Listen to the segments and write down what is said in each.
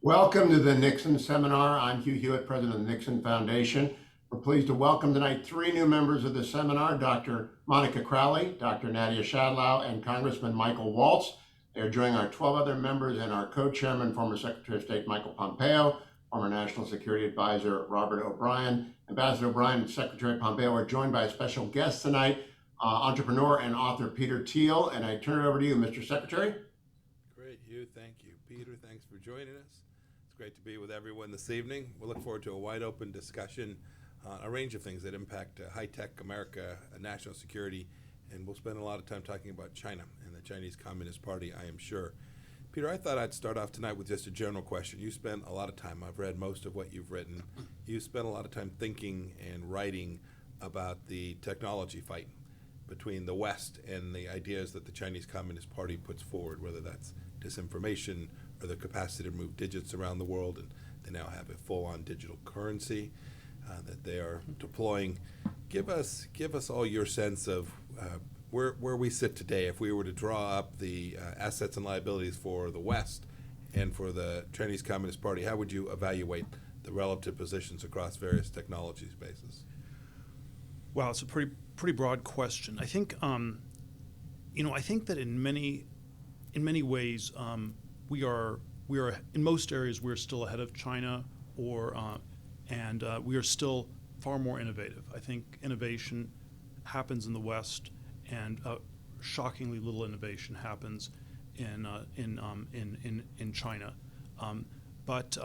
Welcome to the Nixon Seminar. I'm Hugh Hewitt, president of the Nixon Foundation. We're pleased to welcome tonight three new members of the seminar, Dr. Monica Crowley, Dr. Nadia Shadlow, and Congressman Michael Waltz. They're joining our 12 other members and our co-chairman, former Secretary of State Michael Pompeo, former National Security Advisor Robert O'Brien. Ambassador O'Brien and Secretary Pompeo are joined by a special guest tonight, entrepreneur and author Peter Thiel. And I turn it over to you, Mr. Secretary. Great, Hugh. Thank you. Peter, thanks for joining us. It's great to be with everyone this evening. We look forward to a wide open discussion on a range of things that impact high-tech America, national security, and we'll spend a lot of time talking about China and the Chinese Communist Party, I am sure. Peter, I thought I'd start off tonight with just a general question. You spent a lot of time, I've read most of what you've written, you spent a lot of time thinking and writing about the technology fight between the West and the ideas that the Chinese Communist Party puts forward, whether that's disinformation or the capacity to move digits around the world, and they now have a full-on digital currency that they are deploying. Give us all your sense of where we sit today. If we were to draw up the assets and liabilities for the West and for the Chinese Communist Party, how would you evaluate the relative positions across various technology spaces? Wow, it's a pretty broad question. I think, I think that in many ways we are in most areas we're still ahead of China, and we are still far more innovative. I think innovation happens in the West, and shockingly little innovation happens in China. But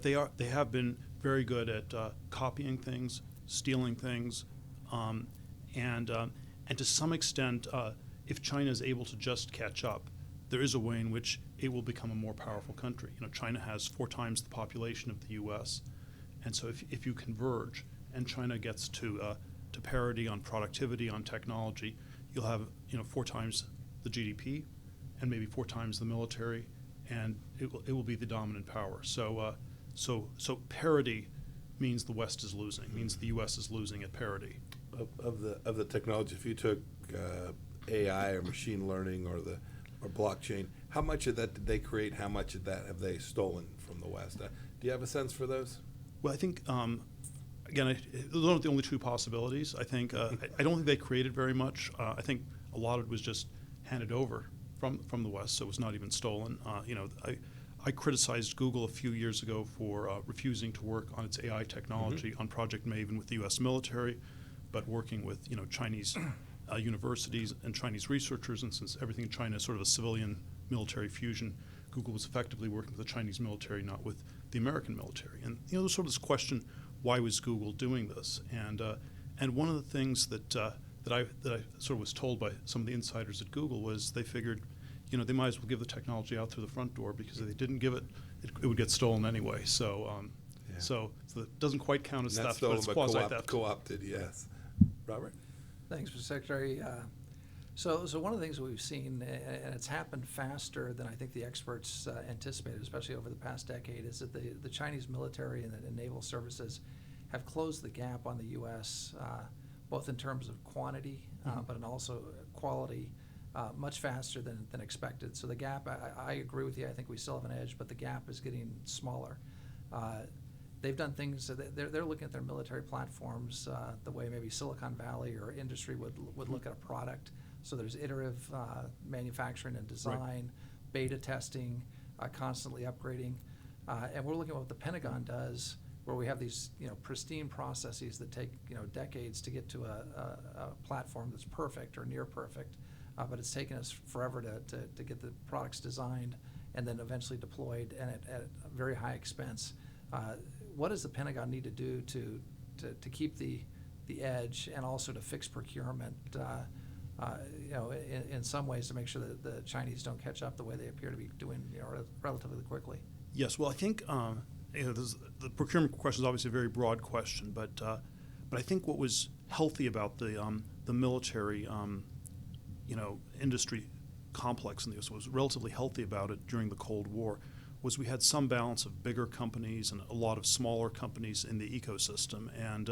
they have been very good at copying things, stealing things. And to some extent, if China is able to just catch up, there is a way in which it will become a more powerful country. China has 4 times the population of the U.S., and so if you converge and China gets to parity on productivity, on technology, you'll have 4 times the GDP and maybe 4 times the military, and it will be the dominant power. So parity means the West is losing, means the U.S. is losing at parity. Of the technology, if you took AI or machine learning or blockchain, how much of that did they create? How much of that have they stolen from the West? Do you have a sense for those? Well, I think again, those aren't the only 2 possibilities. I think I don't think they created very much. I think a lot of it was just handed over from the West, so it was not even stolen. I criticized Google a few years ago for refusing to work on its AI technology on Project Maven with the U.S. military, but working with Chinese universities and Chinese researchers. And since everything in China is sort of a civilian military fusion, Google was effectively working with the Chinese military, not with the American military. And there's sort of this question: why was Google doing this? And one of the things that I sort of was told by some of the insiders at Google was they figured, they might as well give the technology out through the front door, because if they didn't give it, it would get stolen anyway. So it doesn't quite count as theft, but it's quasi-theft. Co-opted, yes. Robert? Thanks, Mr. Secretary. So one of the things we've seen, and it's happened faster than I think the experts anticipated, especially over the past decade, is that the Chinese military and the naval services have closed the gap on the U.S., both in terms of quantity, but also quality, much faster than expected. So the gap, I agree with you, I think we still have an edge, but the gap is getting smaller. They've done things, they're looking at their military platforms the way maybe Silicon Valley or industry would look at a product. So there's iterative manufacturing and design, right, beta testing, constantly upgrading. And we're looking at what the Pentagon does, where we have these pristine processes that take decades to get to a platform that's perfect or near perfect, but it's taken us forever to get the products designed and then eventually deployed, and at a very high expense. What does the Pentagon need to do to keep the edge, and also to fix procurement? In some ways, to make sure that the Chinese don't catch up the way they appear to be doing, relatively quickly. Yes, well, I think the procurement question is obviously a very broad question, but I think what was healthy about the military, industry complex in the U.S., was relatively healthy about it during the Cold War, was we had some balance of bigger companies and a lot of smaller companies in the ecosystem, and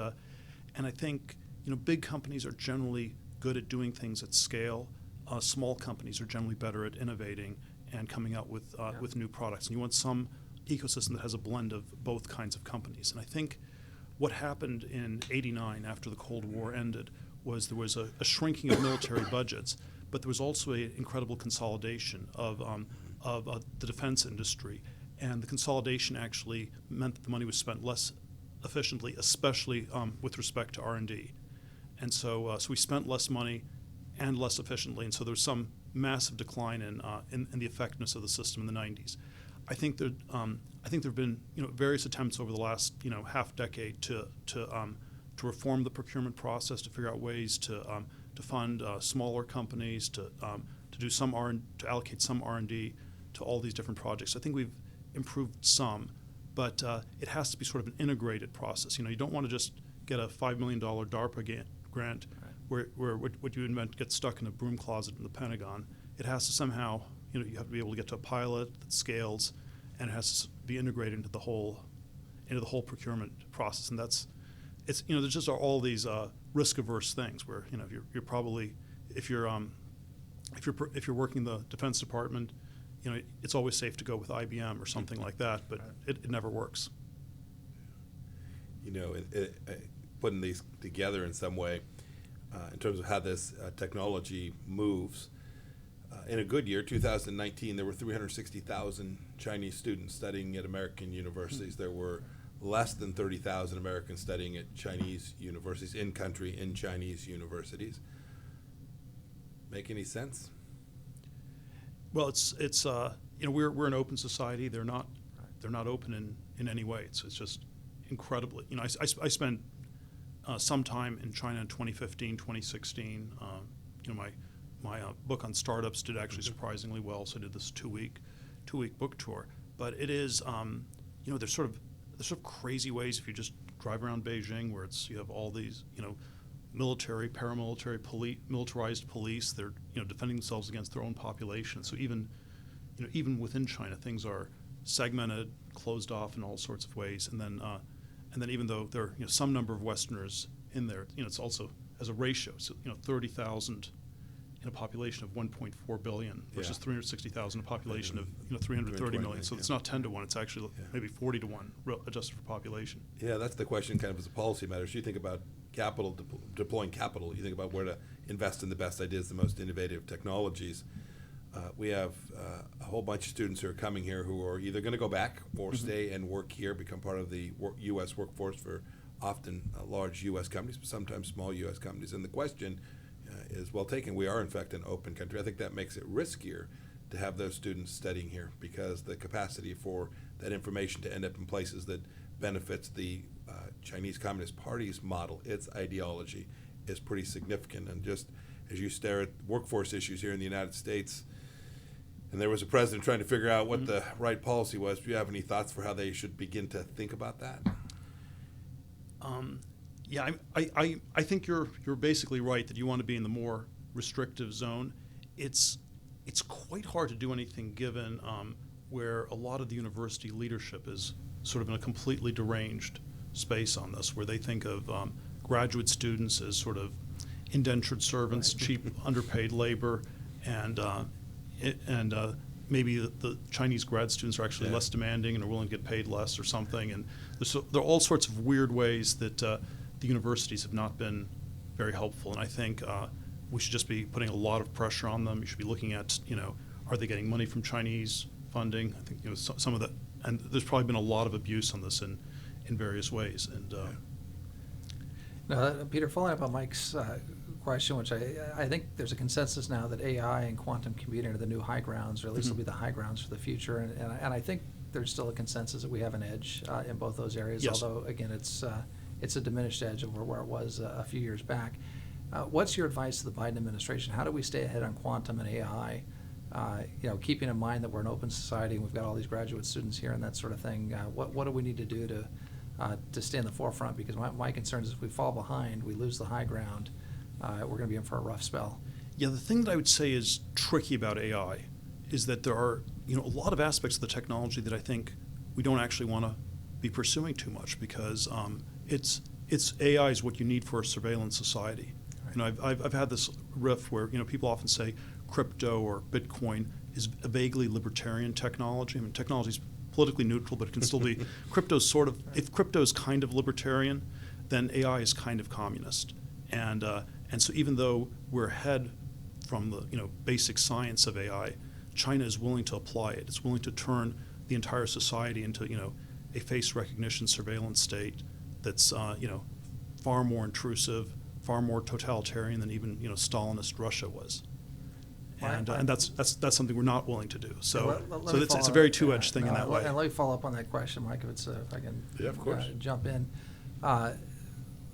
I think big companies are generally good at doing things at scale. Small companies are generally better at innovating and coming out with new products. And you want some ecosystem that has a blend of both kinds of companies. And I think what happened in '89 after the Cold War ended was there was a shrinking of military budgets, but there was also an incredible consolidation of the defense industry. And the consolidation actually meant that the money was spent less efficiently, especially with respect to R&D. And so we spent less money and less efficiently, and so there was some massive decline in the effectiveness of the system in the '90s. I think there've been various attempts over the last half decade to reform the procurement process, to figure out ways to fund smaller companies, to allocate some R&D to all these different projects. I think we've improved some, but it has to be sort of an integrated process. You don't want to just get a $5 million DARPA grant where what you invent gets stuck in a broom closet in the Pentagon. It has to somehow, you have to be able to get to a pilot that scales, and it has to be integrated into the whole procurement process. And there's just all these risk-averse things where you're probably if you're working the Defense Department, it's always safe to go with IBM or something like that, but it never works. Putting these together in some way, in terms of how this technology moves. In a good year, 2019, there were 360,000 Chinese students studying at American universities. There were less than 30,000 Americans studying at Chinese universities, in-country, in Chinese universities. Make any sense? Well, we're an open society. They're not open in any way. It's just incredibly. I spent some time in China in 2015, 2016. My book on startups did actually surprisingly well, so I did this two-week book tour. But it is, there's sort of crazy ways if you just drive around Beijing, where you have all these, military, paramilitary, militarized police. They're defending themselves against their own population. So even within China, things are segmented, closed off in all sorts of ways. And then even though there are some number of Westerners in there, it's also as a ratio. So 30,000 in a population of 1.4 billion versus 360,000 in a population of 330 million. So it's not 10 to 1. It's actually maybe 40 to 1 adjusted for population. Yeah, that's the question kind of as a policy matter. So you think about capital, deploying capital. You think about where to invest in the best ideas, the most innovative technologies. We have a whole bunch of students who are coming here who are either going to go back or stay and work here, become part of the U.S. workforce for often large U.S. companies, but sometimes small U.S. companies. And the question is well taken. We are, in fact, an open country. I think that makes it riskier to have those students studying here because the capacity for that information to end up in places that benefits the Chinese Communist Party's model, its ideology, is pretty significant. And just as you stare at workforce issues here in the United States, and there was a president trying to figure out what the right policy was, do you have any thoughts for how they should begin to think about that? Yeah, I think you're basically right that you want to be in the more restrictive zone. It's quite hard to do anything given where a lot of the university leadership is sort of in a completely deranged space on this, where they think of graduate students as sort of indentured servants, cheap, underpaid labor, and maybe the Chinese grad students are actually less demanding and are willing to get paid less or something. And there are all sorts of weird ways that the universities have not been very helpful. And I think we should just be putting a lot of pressure on them. You should be looking at, are they getting money from Chinese funding? I think some of that, and there's probably been a lot of abuse on this in various ways. And now, Peter, following up on Mike's question, which I think there's a consensus now that AI and quantum computing are the new high grounds, or at least will be the high grounds for the future. And I think there's still a consensus that we have an edge in both those areas. Yes. Although again, it's a diminished edge over where it was a few years back. What's your advice to the Biden administration? How do we stay ahead on quantum and AI? Keeping in mind that we're an open society and we've got all these graduate students here and that sort of thing. What do we need to do to stay in the forefront? Because my concern is if we fall behind, we lose the high ground. We're going to be in for a rough spell. Yeah, the thing that I would say is tricky about AI is that there are a lot of aspects of the technology that I think we don't actually want to be pursuing too much because it's AI is what you need for a surveillance society. Right. I've had this riff where people often say crypto or Bitcoin is a vaguely libertarian technology. I mean, technology is politically neutral, but it can still be crypto's sort of, if crypto's kind of libertarian, then AI is kind of communist. And so even though we're ahead from the basic science of AI, China is willing to apply it. It's willing to turn the entire society into a face recognition surveillance state that's far more intrusive, far more totalitarian than even Stalinist Russia was. And that's something we're not willing to do. So it's a very two-edged thing in that way. And let me follow up on that question, Mike, if I can of course. Jump in.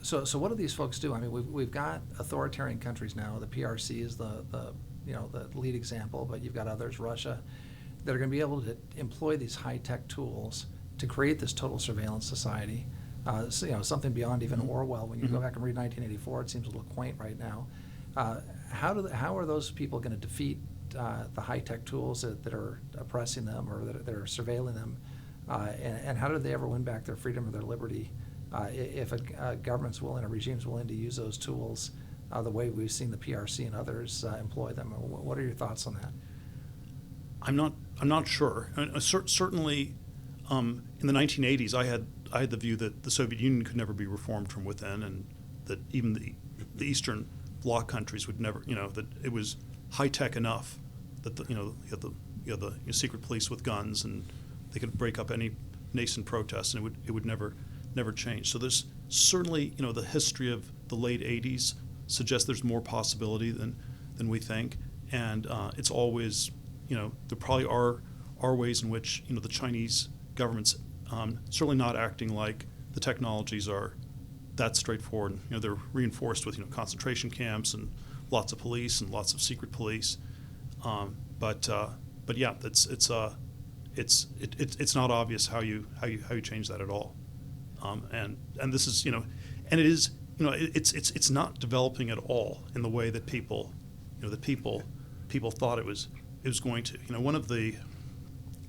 So what do these folks do? I mean, we've got authoritarian countries now. The PRC is the lead example, but you've got others, Russia, that are going to be able to employ these high-tech tools to create this total surveillance society. Something beyond even Orwell. When you go back and read 1984, it seems a little quaint right now. How are those people going to defeat the high-tech tools that are oppressing them or that are surveilling them? And how do they ever win back their freedom or their liberty if a government's willing, a regime's willing to use those tools the way we've seen the PRC and others employ them? What are your thoughts on that? I'm not sure. Certainly, in the 1980s, I had the view that the Soviet Union could never be reformed from within, and that even the Eastern Bloc countries would never, that it was high tech enough that you had the secret police with guns, and they could break up any nascent protest, and it would never change. So there's certainly the history of the late 80s suggests there's more possibility than we think, and it's always there probably are ways in which the Chinese government's certainly not acting like the technologies are that straightforward. They're reinforced with concentration camps and lots of police and lots of secret police. But yeah, it's not obvious how you change that at all. And this is and it is it's not developing at all in the way that people thought it was going to. One of the,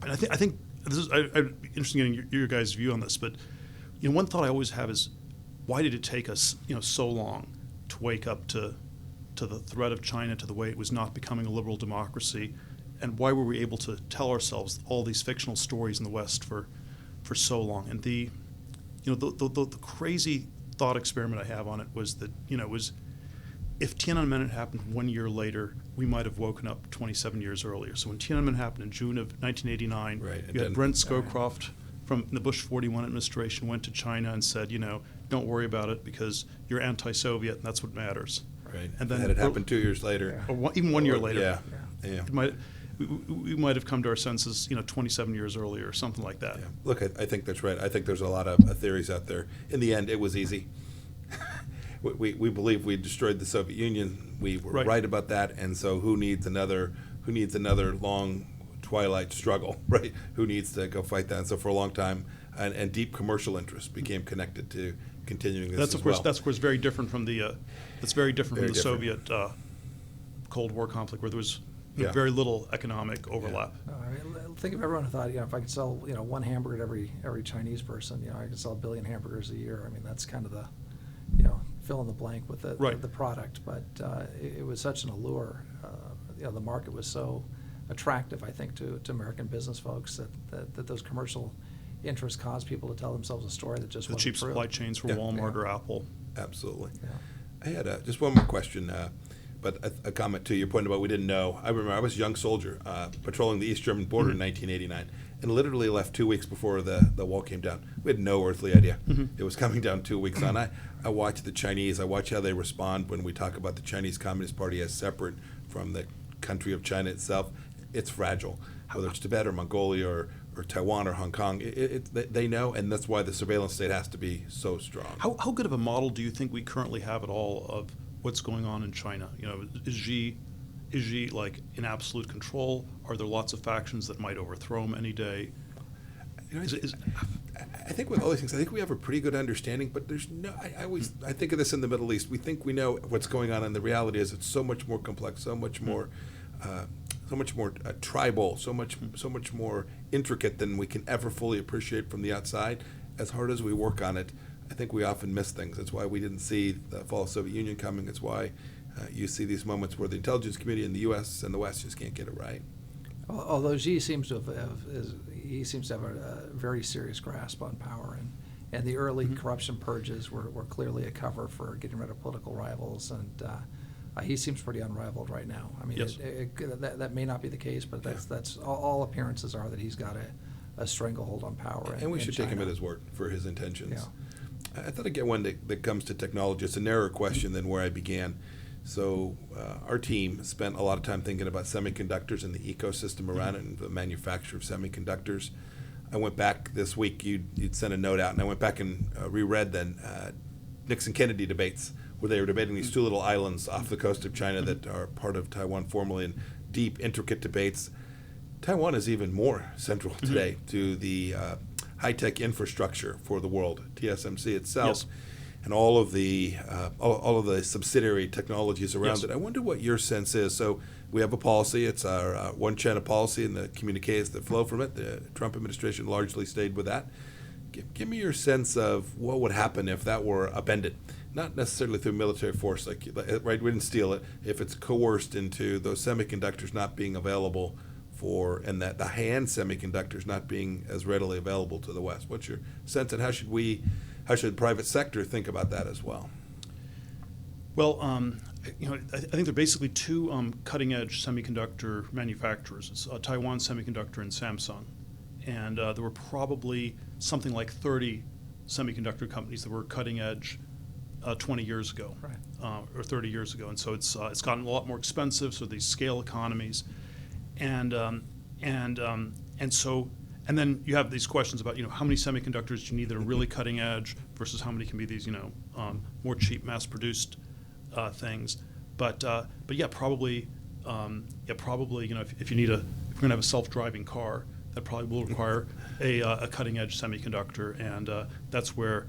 and I think this is I'd be interested in getting your guys' view on this, but one thought I always have is, why did it take us so long to wake up to the threat of China, to the way it was not becoming a liberal democracy, and why were we able to tell ourselves all these fictional stories in the West for so long? And the crazy thought experiment I have on it was that was, if Tiananmen had happened 1 year later, we might have woken up 27 years earlier. So when Tiananmen happened in June of 1989, right, you had Brent Scowcroft from the Bush 41 administration went to China and said, don't worry about it because you're anti-Soviet and that's what matters. Right. And then had it happened 2 years later, or even 1 year later. Yeah. We might have come to our senses, 27 years earlier or something like that. Yeah. Look, I think that's right. I think there's a lot of theories out there. In the end, it was easy. We believe we destroyed the Soviet Union. We were right about that. And so who needs another long twilight struggle, right? Who needs to go fight that? And so for a long time, and deep commercial interest became connected to continuing this. That's of course very different from the Soviet Cold War conflict, where there was very little economic overlap. Think of everyone who thought, if I could sell, one hamburger to every Chinese person, I could sell 1 billion hamburgers a year. I mean, that's kind of the, fill in the blank with the product. But it was such an allure. The market was so attractive, I think, to American business folks that those commercial interests caused people to tell themselves a story that just wasn't cheap true. Supply chains for Walmart or Apple. Absolutely. Yeah. I had just one more question. But a comment to your point about we didn't know. I remember I was a young soldier patrolling the East German border in 1989, and literally left 2 weeks before the wall came down. We had no earthly idea it was coming down 2 weeks on. I watch the Chinese. I watch how they respond when we talk about the Chinese Communist Party as separate from the country of China itself. It's fragile, whether it's Tibet or Mongolia or Taiwan or Hong Kong. They know, and that's why the surveillance state has to be so strong. How good of a model do you think we currently have at all of what's going on in China? Is Xi like in absolute control? Are there lots of factions that might overthrow him any day? I think with all these things, I think we have a pretty good understanding, but there's no. I think of this in the Middle East. We think we know what's going on, and the reality is it's so much more complex, so much more tribal, so much more intricate than we can ever fully appreciate from the outside. As hard as we work on it, I think we often miss things. That's why we didn't see the fall of the Soviet Union coming. It's why you see these moments where the intelligence community in the U.S. and the West just can't get it right. Although Xi seems to he seems to have a very serious grasp on power, and the early corruption purges were clearly a cover for getting rid of political rivals, and he seems pretty unrivaled right now. I mean, Yes. that may not be the case, but that's all appearances are that he's got a stranglehold on power. And we in should take him China. at his word for his intentions. Yeah. I thought I'd get one that comes to technology. It's a narrower question than where I began. So our team spent a lot of time thinking about semiconductors and the ecosystem around it and the manufacture of semiconductors. I went back this week, you'd sent a note out, and I went back and reread then Nixon-Kennedy debates, where they were debating these two little islands off the coast of China that are part of Taiwan formerly, in deep, intricate debates. Taiwan is even more central today to the high-tech infrastructure for the world, TSMC itself, Yes. and all of the subsidiary technologies around Yes. it. I wonder what your sense is. So we have a policy. It's our one China policy and the communiques that flow from it. The Trump administration largely stayed with that. Give me your sense of what would happen if that were upended. Not necessarily through military force, right? We didn't steal it. If it's coerced into those semiconductors not being available and that the high-end semiconductors not being as readily available to the West. What's your sense, and how should the private sector think about that as well? Well, I think there are basically two cutting-edge semiconductor manufacturers. It's Taiwan Semiconductor and Samsung. And there were probably something like 30 semiconductor companies that were cutting-edge 20 years ago, Right. Or 30 years ago. And so it's gotten a lot more expensive, so these scale economies. And then you have these questions about, how many semiconductors do you need that are really cutting edge versus how many can be these, more cheap, mass-produced things. But yeah, probably, if you're going to have a self-driving car, that probably will require a cutting-edge semiconductor, and that's where,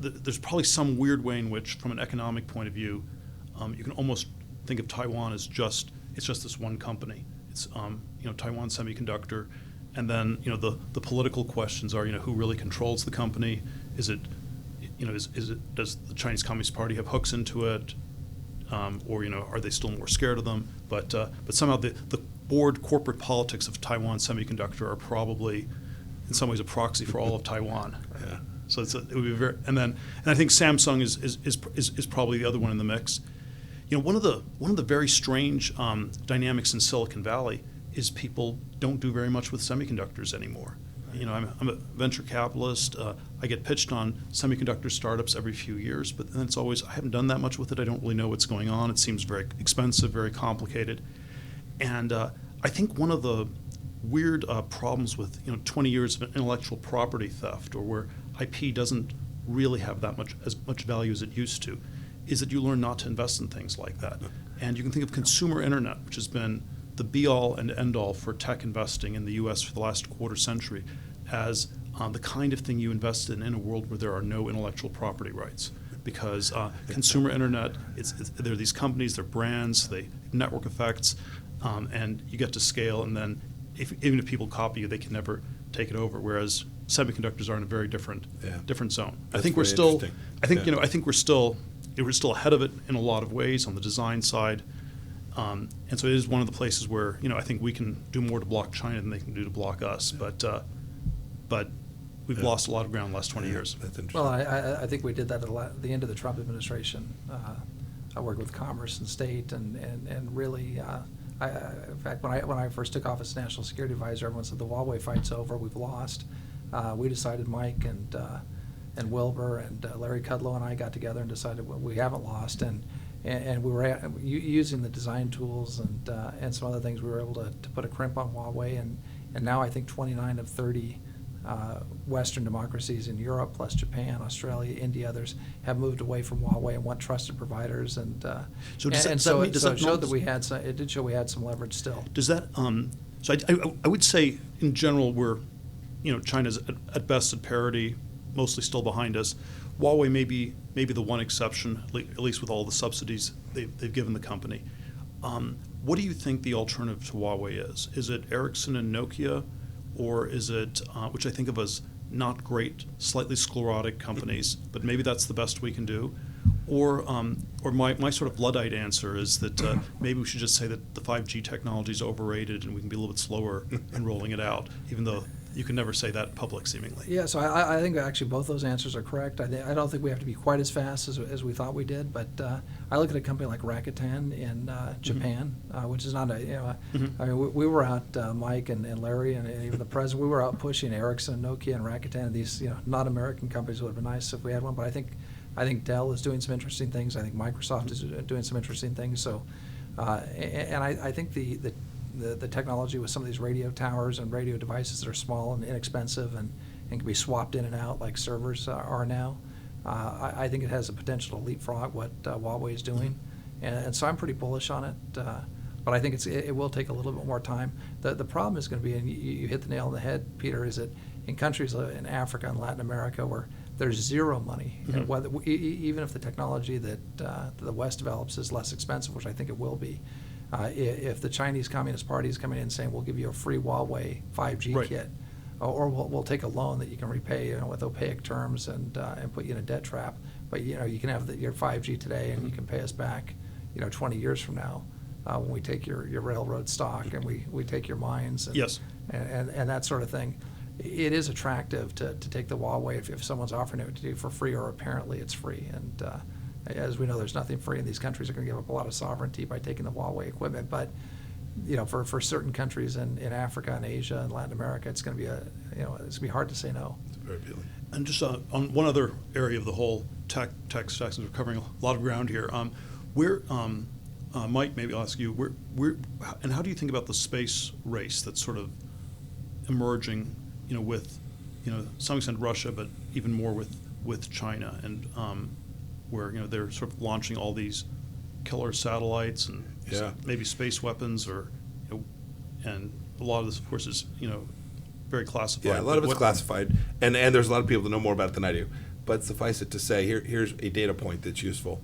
there's probably some weird way in which, from an economic point of view, you can almost think of Taiwan as just this one company. It's Taiwan Semiconductor, and then the political questions are who really controls the company? Is it does the Chinese Communist Party have hooks into it, or are they still more scared of them? But somehow the board corporate politics of Taiwan Semiconductor are probably in some ways a proxy for all of Taiwan. Yeah. So it would be very, and I think Samsung is probably the other one in the mix. One of the very strange dynamics in Silicon Valley is people don't do very much with semiconductors anymore. I'm a venture capitalist. I get pitched on semiconductor startups every few years, but then it's always, I haven't done that much with it. I don't really know what's going on. It seems very expensive, very complicated. And I think one of the weird problems with 20 years of intellectual property theft, or where IP doesn't really have as much value as it used to, is that you learn not to invest in things like that. And you can think of consumer internet, which has been the be-all and end-all for tech investing in the U.S. for the last quarter century, as the kind of thing you invest in a world where there are no intellectual property rights. Because consumer internet, there are these companies, they're brands, they network effects, and you get to scale, and then even if people copy you, they can never take it over. Whereas semiconductors are in a very different zone. That's I think we're very still. interesting. I think Yeah. I think we're still ahead of it in a lot of ways on the design side, and so it is one of the places where I think we can do more to block China than they can do to block us. But we've lost a lot of ground in the last 20 years. That's interesting. Well, I think we did that at the end of the Trump administration. I worked with Commerce and State, and really, in fact, when I first took office as National Security Advisor, everyone said the Hauwei fight's over, we've lost. We decided, Mike and Wilbur and Larry Kudlow and I got together and decided we haven't lost, and we were using the design tools and some other things, we were able to put a crimp on Hauwei, and now I think 29 of 30 Western democracies in Europe, plus Japan, Australia, India, others have moved away from Hauwei and want trusted providers, and So does and that so mean- it does so that it showed not- that we had some. It did show we had some leverage still. Does that? So I would say in general we're, China's at best at parity, mostly still behind us. Huawei may be the one exception, at least with all the subsidies they've given the company. What do you think the alternative to Huawei is? Is it Ericsson and Nokia, or is it, which I think of as not great, slightly sclerotic companies, but maybe that's the best we can do? Or my sort of Luddite answer is that maybe we should just say that the 5G technology is overrated and we can be a little bit slower in rolling it out, even though you can never say that in public, seemingly. Yeah, so I think actually both those answers are correct. I don't think we have to be quite as fast as we thought we did, but I look at a company like Rakuten in Japan, which is not I mean, we were out, Mike and Larry and even the president, we were out pushing Ericsson, Nokia, and Rakuten, these not American companies. It would have been nice if we had one, but I think Dell is doing some interesting things. I think Microsoft is doing some interesting things. So, and I think the technology with some of these radio towers and radio devices that are small and inexpensive and can be swapped in and out like servers are now, I think it has the potential to leapfrog what Huawei is doing. And so I'm pretty bullish on it. But I think it will take a little bit more time. The problem is going to be, and you hit the nail on the head, Peter, is that in countries in Africa and Latin America where there's zero money, whether, even if the technology that the West develops is less expensive, which I think it will be, if the Chinese Communist Party is coming in saying we'll give you a free Huawei 5G kit, or we'll take a loan that you can repay with opaque terms and put you in a debt trap, but you can have your 5G today and you can pay us back 20 years from now when we take your railroad stock and we take your mines and, Yes. and that sort of thing. It is attractive to take the Huawei if someone's offering it to you for free, or apparently it's free. And as we know, there's nothing free, and these countries are going to give up a lot of sovereignty by taking the Huawei equipment. But for certain countries in Africa and Asia and Latin America, it's going to be it's going to be hard to say no. It's very appealing. And just on one other area of the whole tech stack, since we're covering a lot of ground here, Mike, maybe I'll ask you, and how do you think about the space race that's sort of emerging, with, some extent Russia, but even more with China, and where they're sort of launching all these killer satellites and maybe space weapons, or and a lot of this, of course, is very classified. Yeah, a lot of it's classified, and there's a lot of people that know more about it than I do. But suffice it to say, here's a data point that's useful.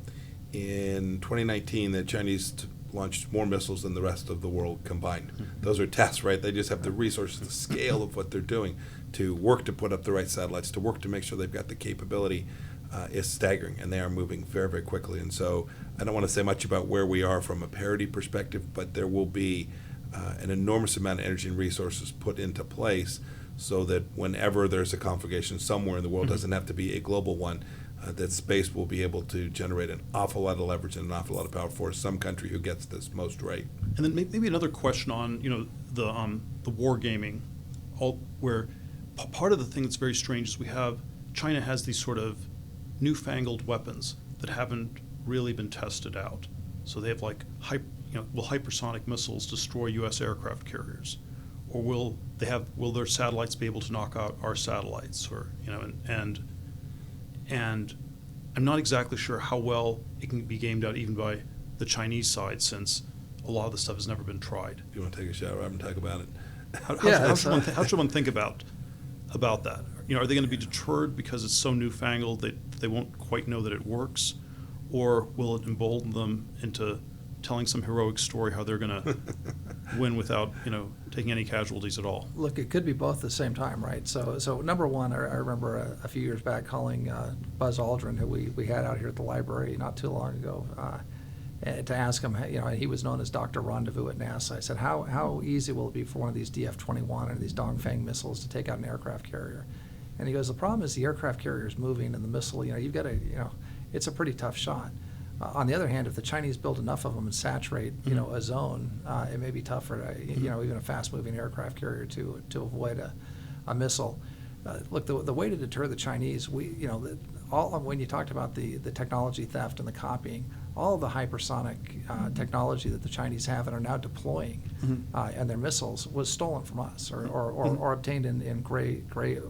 In 2019, the Chinese launched more missiles than the rest of the world combined. Those are tests, right? They just have the resources, the scale of what they're doing to work to put up the right satellites, to work to make sure they've got the capability is staggering, and they are moving very, very quickly. And so I don't want to say much about where we are from a parity perspective, but there will be an enormous amount of energy and resources put into place so that whenever there's a conflagration somewhere in the world, doesn't have to be a global one, that space will be able to generate an awful lot of leverage and an awful lot of power for some country who gets this most right. And then maybe another question on the war gaming, where part of the thing that's very strange is China has these sort of newfangled weapons that haven't really been tested out. So they have will hypersonic missiles destroy U.S. aircraft carriers, or will their satellites be able to knock out our satellites, or and I'm not exactly sure how well it can be gamed out even by the Chinese side, since a lot of the stuff has never been tried. If you want to take a shot, Rob, and talk about it. How should one think about that? Are they going to be deterred because it's so newfangled that they won't quite know that it works, or will it embolden them into telling some heroic story how they're going to win without taking any casualties at all? Look, it could be both at the same time, right? So number one, I remember a few years back calling Buzz Aldrin, who we had out here at the library not too long ago, to ask him, he was known as Dr. Rendezvous at NASA. I said, how easy will it be for one of these DF-21 or these Dongfeng missiles to take out an aircraft carrier? And he goes, the problem is the aircraft carrier is moving, and the missile, you've got to, it's a pretty tough shot. On the other hand, if the Chinese build enough of them and saturate, a zone, it may be tougher to, even a fast-moving aircraft carrier to avoid a missile. Look, the way to deter the Chinese, when you talked about the technology theft and the copying, all of the hypersonic technology that the Chinese have and are now deploying and their missiles was stolen from us, or obtained in gray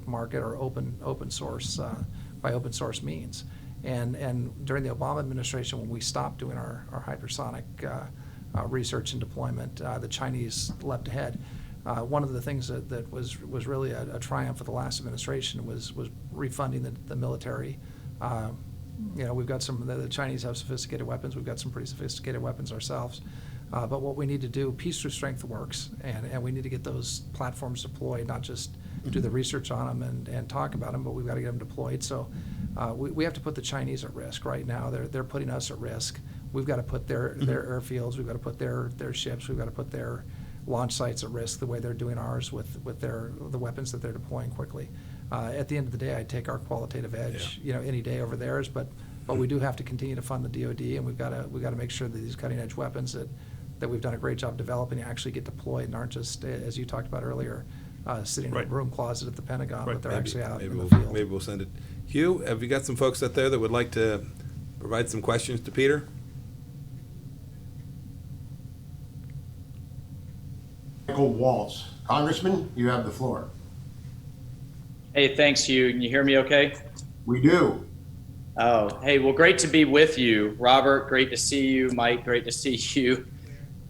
market or open source by open source means. And during the Obama administration, when we stopped doing our hypersonic research and deployment, the Chinese leapt ahead. One of the things that was really a triumph of the last administration was refunding the military. We've got the Chinese have sophisticated weapons. We've got some pretty sophisticated weapons ourselves. But what we need to do, peace through strength works, and we need to get those platforms deployed, not just do the research on them and talk about them, but we've got to get them deployed. So We have to put the Chinese at risk right now. They're putting us at risk. We've got to put their airfields, we've got to put their ships, we've got to put their launch sites at risk the way they're doing ours with the weapons that they're deploying quickly. At the end of the day, I'd take our qualitative edge, any day over theirs. But we do have to continue to fund the DoD, and we've got to make sure that these cutting edge weapons that we've done a great job developing actually get deployed and aren't just, as you talked about earlier, sitting in a broom closet at the Pentagon, but they're actually out in the field. Maybe we'll send it. Hugh, have you got some folks out there that would like to provide some questions to Peter? Michael Waltz. Congressman, you have the floor. Hey, thanks, Hugh. Can you hear me okay? We do. Oh, hey, well, great to be with you. Robert, great to see you. Mike, great to see you.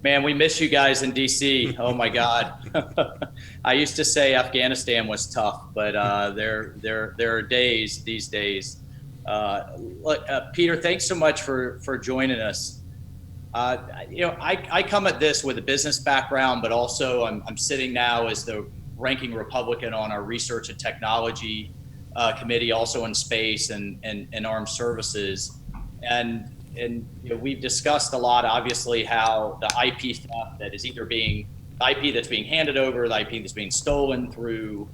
Man, we miss you guys in DC. Oh my God. I used to say Afghanistan was tough, but there are days these days. Look, Peter, thanks so much for joining us. I come at this with a business background, but also I'm sitting now as the ranking Republican on our research and technology committee, also in space and armed services. And we've discussed a lot, obviously, how the IP stuff that is either being IP that's being handed over, the IP that's being stolen through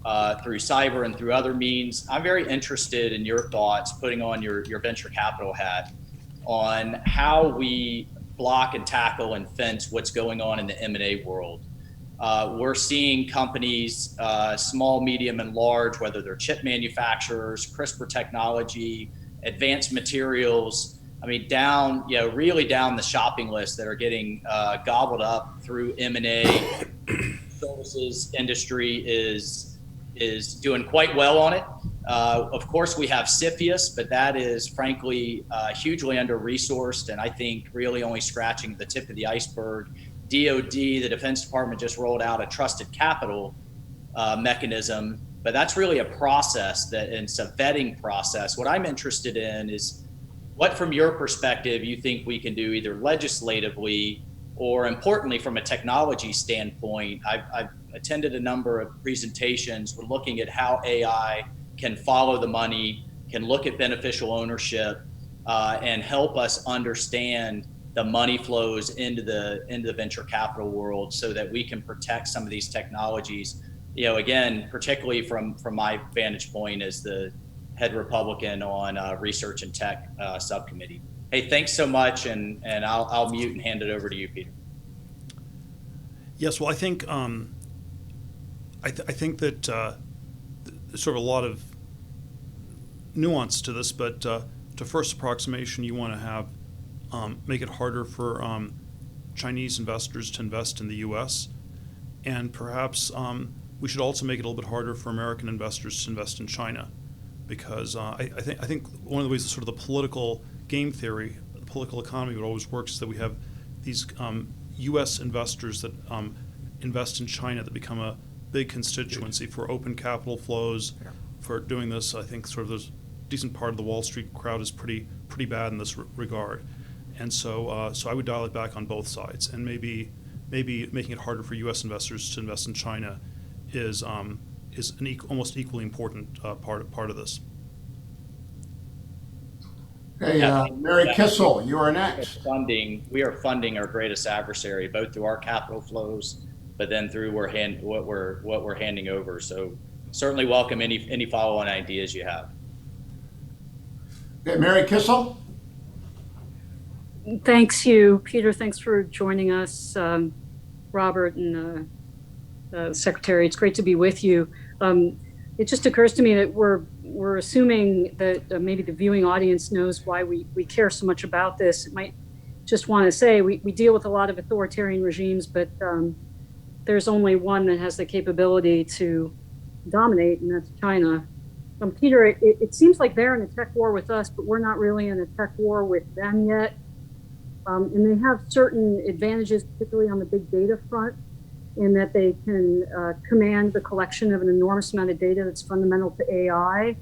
cyber and through other means. I'm very interested in your thoughts, putting on your venture capital hat, on how we block and tackle and fence what's going on in the M&A world. We're seeing companies, small, medium, and large, whether they're chip manufacturers, CRISPR technology, advanced materials, really down the shopping list, that are getting gobbled up through M&A. Services industry is doing quite well on it. Of course, we have CFIUS, but that is frankly hugely under-resourced, and I think really only scratching the tip of the iceberg. DoD, the Defense Department, just rolled out a trusted capital mechanism, but that's really a process and it's a vetting process. What I'm interested in is what, from your perspective, you think we can do either legislatively or, importantly, from a technology standpoint. I've attended a number of presentations. We're looking at how AI can follow the money, can look at beneficial ownership, and help us understand the money flows into the venture capital world, so that we can protect some of these technologies. Again, particularly from my vantage point as the head Republican on research and tech subcommittee. Hey, thanks so much, and I'll mute and hand it over to you, Peter. Yes, well, I think I think that there's sort of a lot of nuance to this, but to first approximation, you want to have make it harder for Chinese investors to invest in the U.S., and perhaps we should also make it a little bit harder for American investors to invest in China, because I think one of the ways that sort of the political game theory, the political economy, would always works is that we have these U.S. investors that invest in China that become a big constituency for open capital flows. Yeah. For doing this, I think sort of there's a decent part of the Wall Street crowd is pretty bad in this regard. And so I would dial it back on both sides, and maybe making it harder for U.S. investors to invest in China is an almost equally important part of this. Hey, Mary Kissel, you are next. We are funding our greatest adversary, both through our capital flows, but then through what we're handing over. So certainly welcome any follow-on ideas you have. Okay, Mary Kissel. Thanks, Hugh. Peter, thanks for joining us. Robert and Secretary, it's great to be with you. It just occurs to me that we're assuming that maybe the viewing audience knows why we care so much about this. It might just want to say we deal with a lot of authoritarian regimes, but there's only one that has the capability to dominate, and that's China. Peter, it seems like they're in a tech war with us, but we're not really in a tech war with them yet. And they have certain advantages, particularly on the big data front, in that they can command the collection of an enormous amount of data that's fundamental to AI,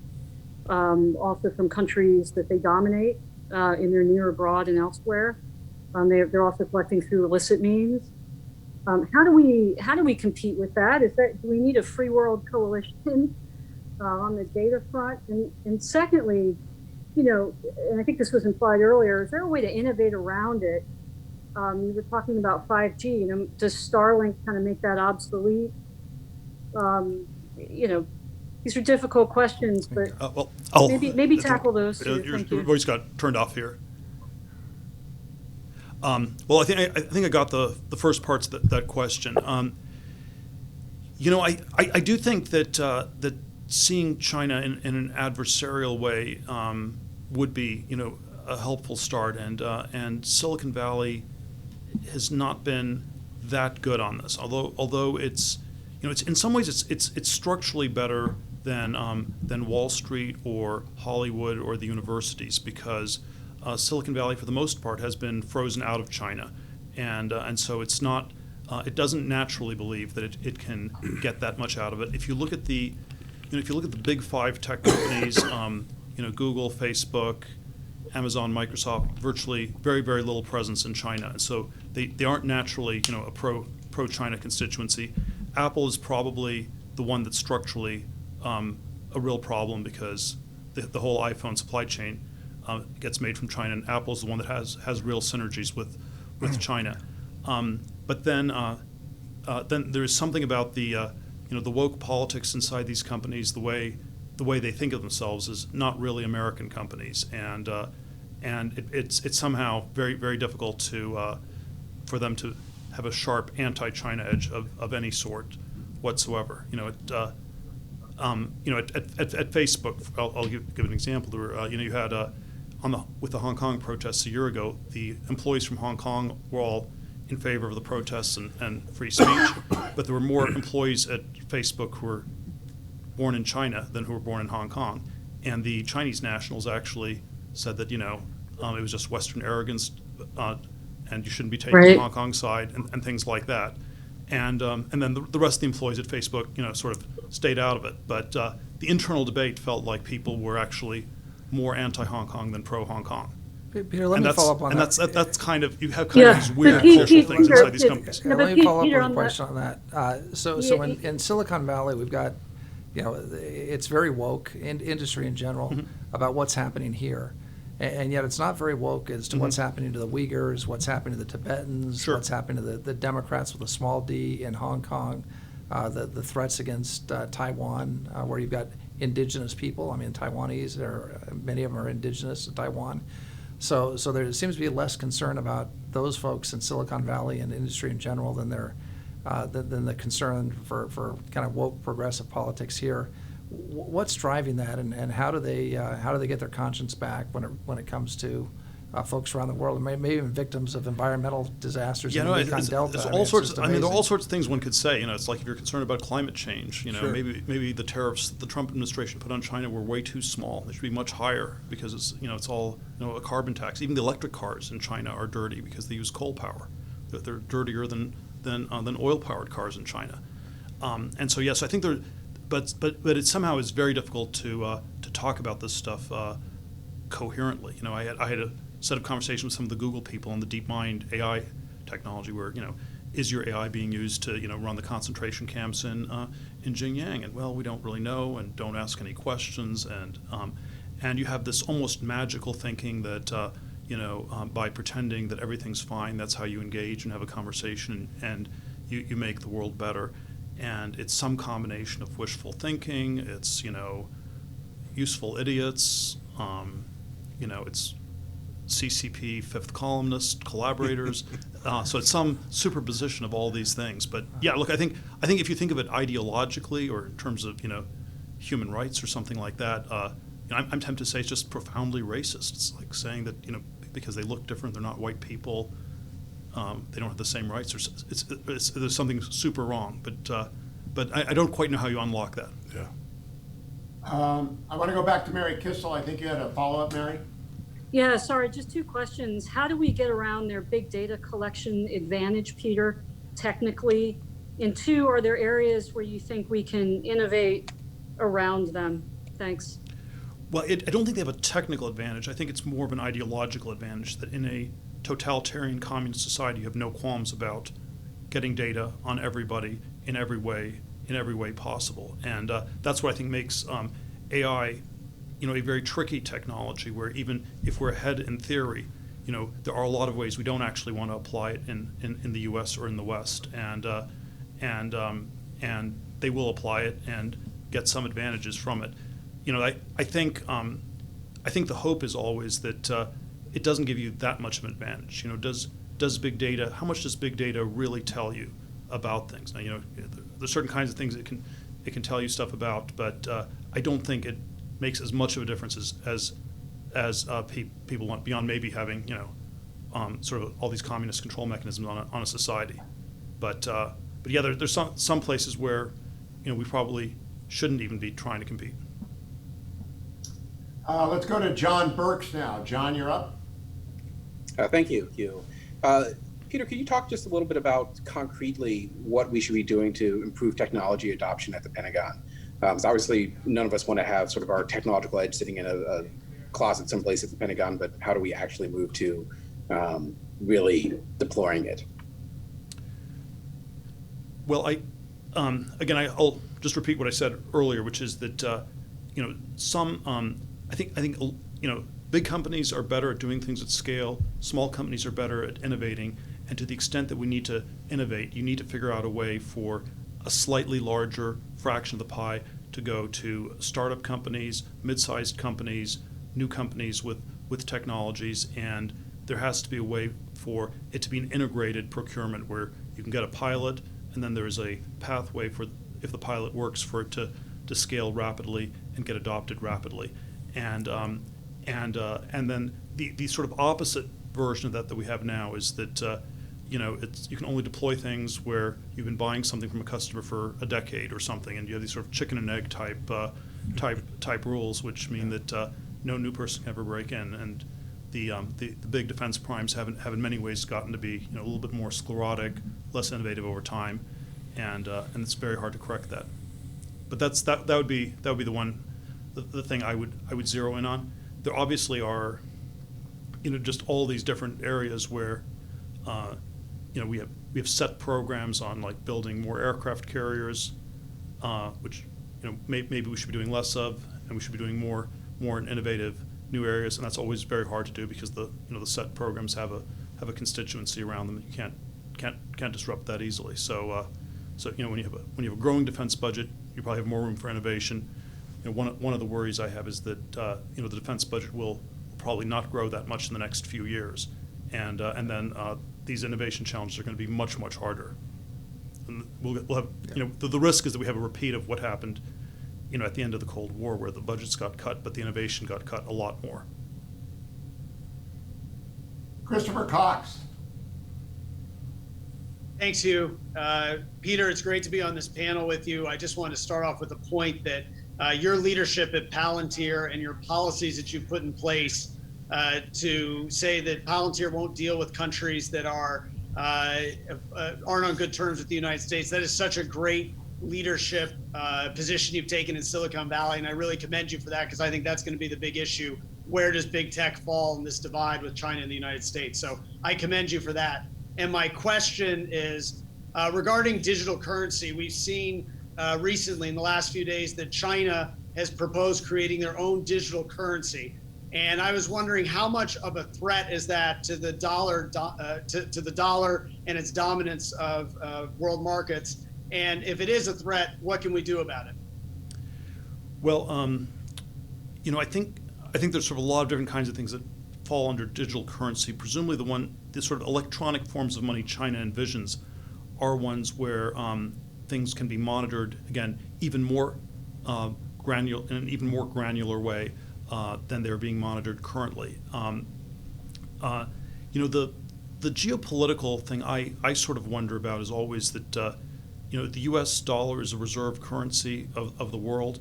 also from countries that they dominate in their near, abroad, and elsewhere. They're also collecting through illicit means. How do we compete with that? Do we need a free world coalition on the data front? And secondly, you know, and I think this was implied earlier, is there a way to innovate around it? You were talking about 5G, you know, does Starlink kind of make that obsolete? You know, these are difficult questions, but Well, I'll maybe tackle those too. Your Thank you. voice got turned off here. Well, I think I got the first parts of that question. You know, I do think that that seeing China in an adversarial way would be, you know, a helpful start, and Silicon Valley has not been that good on this. Although it's, you know, it's in some ways it's structurally better than Wall Street or Hollywood or the universities, because Silicon Valley for the most part has been frozen out of China, and so it's not. It doesn't naturally believe that it can get that much out of it. If you look at the, you know, if you look at the big five tech companies, you know, Google, Facebook, Amazon, Microsoft, virtually very little presence in China, and so they aren't naturally, you know, a pro-China constituency. Apple is probably the one that's structurally a real problem, because the whole iPhone supply chain gets made from China, and Apple is the one that has real synergies with China. But then there is something about the you know, the woke politics inside these companies, the way they think of themselves is not really American companies, and it's somehow very difficult to for them to have a sharp anti-China edge of any sort whatsoever. You know, you know, at Facebook, I'll give an example. There were you know, you had with the Hong Kong protests a year ago, the employees from Hong Kong were all in favor of the protests and free speech, but there were more employees at Facebook who were born in China than who were born in Hong Kong, and the Chinese nationals actually said that, you know, it was just Western arrogance, and you shouldn't be taking the Hong Kong side, and things like that, and then the rest of the employees at Facebook, you know, sort of stayed out of it, but the internal debate felt like people were actually more anti-Hong Kong than pro-Hong Kong. Peter, let me follow up on that. And that's kind of, you have kind of these weird cultural things inside these companies. Let me follow up with a question on that. So in Silicon Valley, we've got, you know, it's very woke, industry in general, about what's happening here. And yet it's not very woke as to what's happening to the Uyghurs, what's happening to the Tibetans, what's happening to the Democrats with a small d in Hong Kong, the threats against Taiwan, where you've got indigenous people. I mean, Taiwanese, many of them are indigenous to Taiwan. So there seems to be less concern about those folks in Silicon Valley and industry in general than the concern for kind of woke progressive politics here. What's driving that, and how do they get their conscience back when it comes to folks around the world, and maybe even victims of environmental disasters? Yeah, in no, the Mekong Delta. there's all sorts. I mean, there are all sorts of things one could say. You know, it's like if you're concerned about climate change, you know, maybe the tariffs that the Trump administration put on China were way too small. They should be much higher, because it's, you know, it's all, you know, a carbon tax. Even the electric cars in China are dirty because they use coal power. They're dirtier than oil-powered cars in China. And so yes, I think there, but it somehow is very difficult to talk about this stuff coherently. You know, I had a set of conversations with some of the Google people on the DeepMind AI technology, where, you know, is your AI being used to, you know, run the concentration camps in Xinjiang? And well, we don't really know, and don't ask any questions, and you have this almost magical thinking that you know, by pretending that everything's fine, that's how you engage and have a conversation, and you make the world better. And it's some combination of wishful thinking. It's, you know, useful idiots. You know, it's CCP fifth columnist collaborators. So it's some superposition of all these things. But yeah, look, I think if you think of it ideologically, or in terms of, you know, human rights or something like that, you know, I'm tempted to say it's just profoundly racist. It's like saying that, you know, because they look different, they're not white people, they don't have the same rights. There's something super wrong. But I don't quite know how you unlock that. Yeah. I want to go back to Mary Kissel. I think you had a follow-up, Mary? Yeah, sorry, just two questions. How do we get around their big data collection advantage, Peter, technically? And two, are there areas where you think we can innovate around them? Thanks. Well, I don't think they have a technical advantage. I think it's more of an ideological advantage, that in a totalitarian communist society, you have no qualms about getting data on everybody in every way, in every way possible. And that's what I think makes AI, a very tricky technology, where even if we're ahead in theory, there are a lot of ways we don't actually want to apply it in the U.S. or in the West, and they will apply it and get some advantages from it. I think the hope is always that it doesn't give you that much of an advantage. Does big data? How much does big data really tell you about things? Now, there's certain kinds of things it can tell you stuff about, but I don't think it makes as much of a difference as people want, beyond maybe having sort of all these communist control mechanisms on a society. But yeah, there's some places where we probably shouldn't even be trying to compete. Let's go to John Burks now. John, you're up. Thank you, Hugh. Peter, can you talk just a little bit about concretely what we should be doing to improve technology adoption at the Pentagon? Because obviously none of us want to have sort of our technological edge sitting in a closet someplace at the Pentagon, but how do we actually move to really deploying it? Well, I'll just repeat what I said earlier, which is that I think big companies are better at doing things at scale. Small companies are better at innovating, and to the extent that we need to innovate, you need to figure out a way for a slightly larger fraction of the pie to go to startup companies, mid-sized companies, new companies with technologies, and there has to be a way for it to be an integrated procurement where you can get a pilot, and then there is a pathway for, if the pilot works, for it to scale rapidly and get adopted rapidly. And then the sort of opposite version of that we have now is that you can only deploy things where you've been buying something from a customer for a decade or something, and you have these sort of chicken and egg type rules, which mean that no new person can ever break in. And the big defense primes have in many ways gotten to be a little bit more sclerotic, less innovative over time, and it's very hard to correct that. But that would be the thing I would zero in on. There obviously are just all these different areas where we have set programs on, like, building more aircraft carriers, which maybe we should be doing less of, and we should be doing more in innovative new areas, and that's always very hard to do because the set programs have a constituency around them. You can't disrupt that easily. So when you have a growing defense budget, you probably have more room for innovation. One of the worries I have is that the defense budget will probably not grow that much in the next few years, and then these innovation challenges are going to be much harder. And we'll have the risk is that we have a repeat of what happened at the end of the Cold War, where the budgets got cut, but the innovation got cut a lot more. Christopher Cox. Thanks, Hugh. Peter, it's great to be on this panel with you. I just want to start off with a point that your leadership at Palantir and your policies that you've put in place to say that Palantir won't deal with countries that aren't on good terms with the United States. That is such a great leadership position you've taken in Silicon Valley, and I really commend you for that, because I think that's going to be the big issue. Where does big tech fall in this divide with China and the United States? So I commend you for that. And my question is regarding digital currency. We've seen recently in the last few days that China has proposed creating their own digital currency. And I was wondering, how much of a threat is that to the dollar, to the dollar and its dominance of world markets? And if it is a threat, what can we do about it? Well, I think there's sort of a lot of different kinds of things that fall under digital currency. Presumably the sort of electronic forms of money China envisions are ones where things can be monitored, again, even more in an even more granular way than they're being monitored currently. The geopolitical thing I sort of wonder about is always that the U.S. dollar is a reserve currency of the world.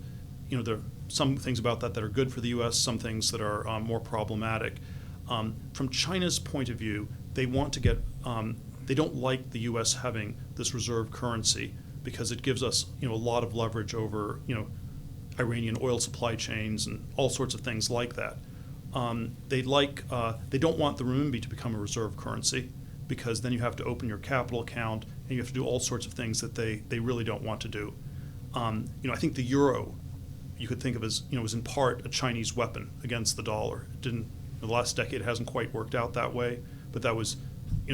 There are some things about that are good for the U.S., some things that are more problematic. From China's point of view, they want to get, they don't like the U.S. having this reserve currency because it gives us, a lot of leverage over, Iranian oil supply chains and all sorts of things like that. They don't want the renminbi to become a reserve currency, because then you have to open your capital account and you have to do all sorts of things that they really don't want to do. I think the euro, you could think of as, was in part a Chinese weapon against the dollar. It didn't, the last decade hasn't quite worked out that way, but that was,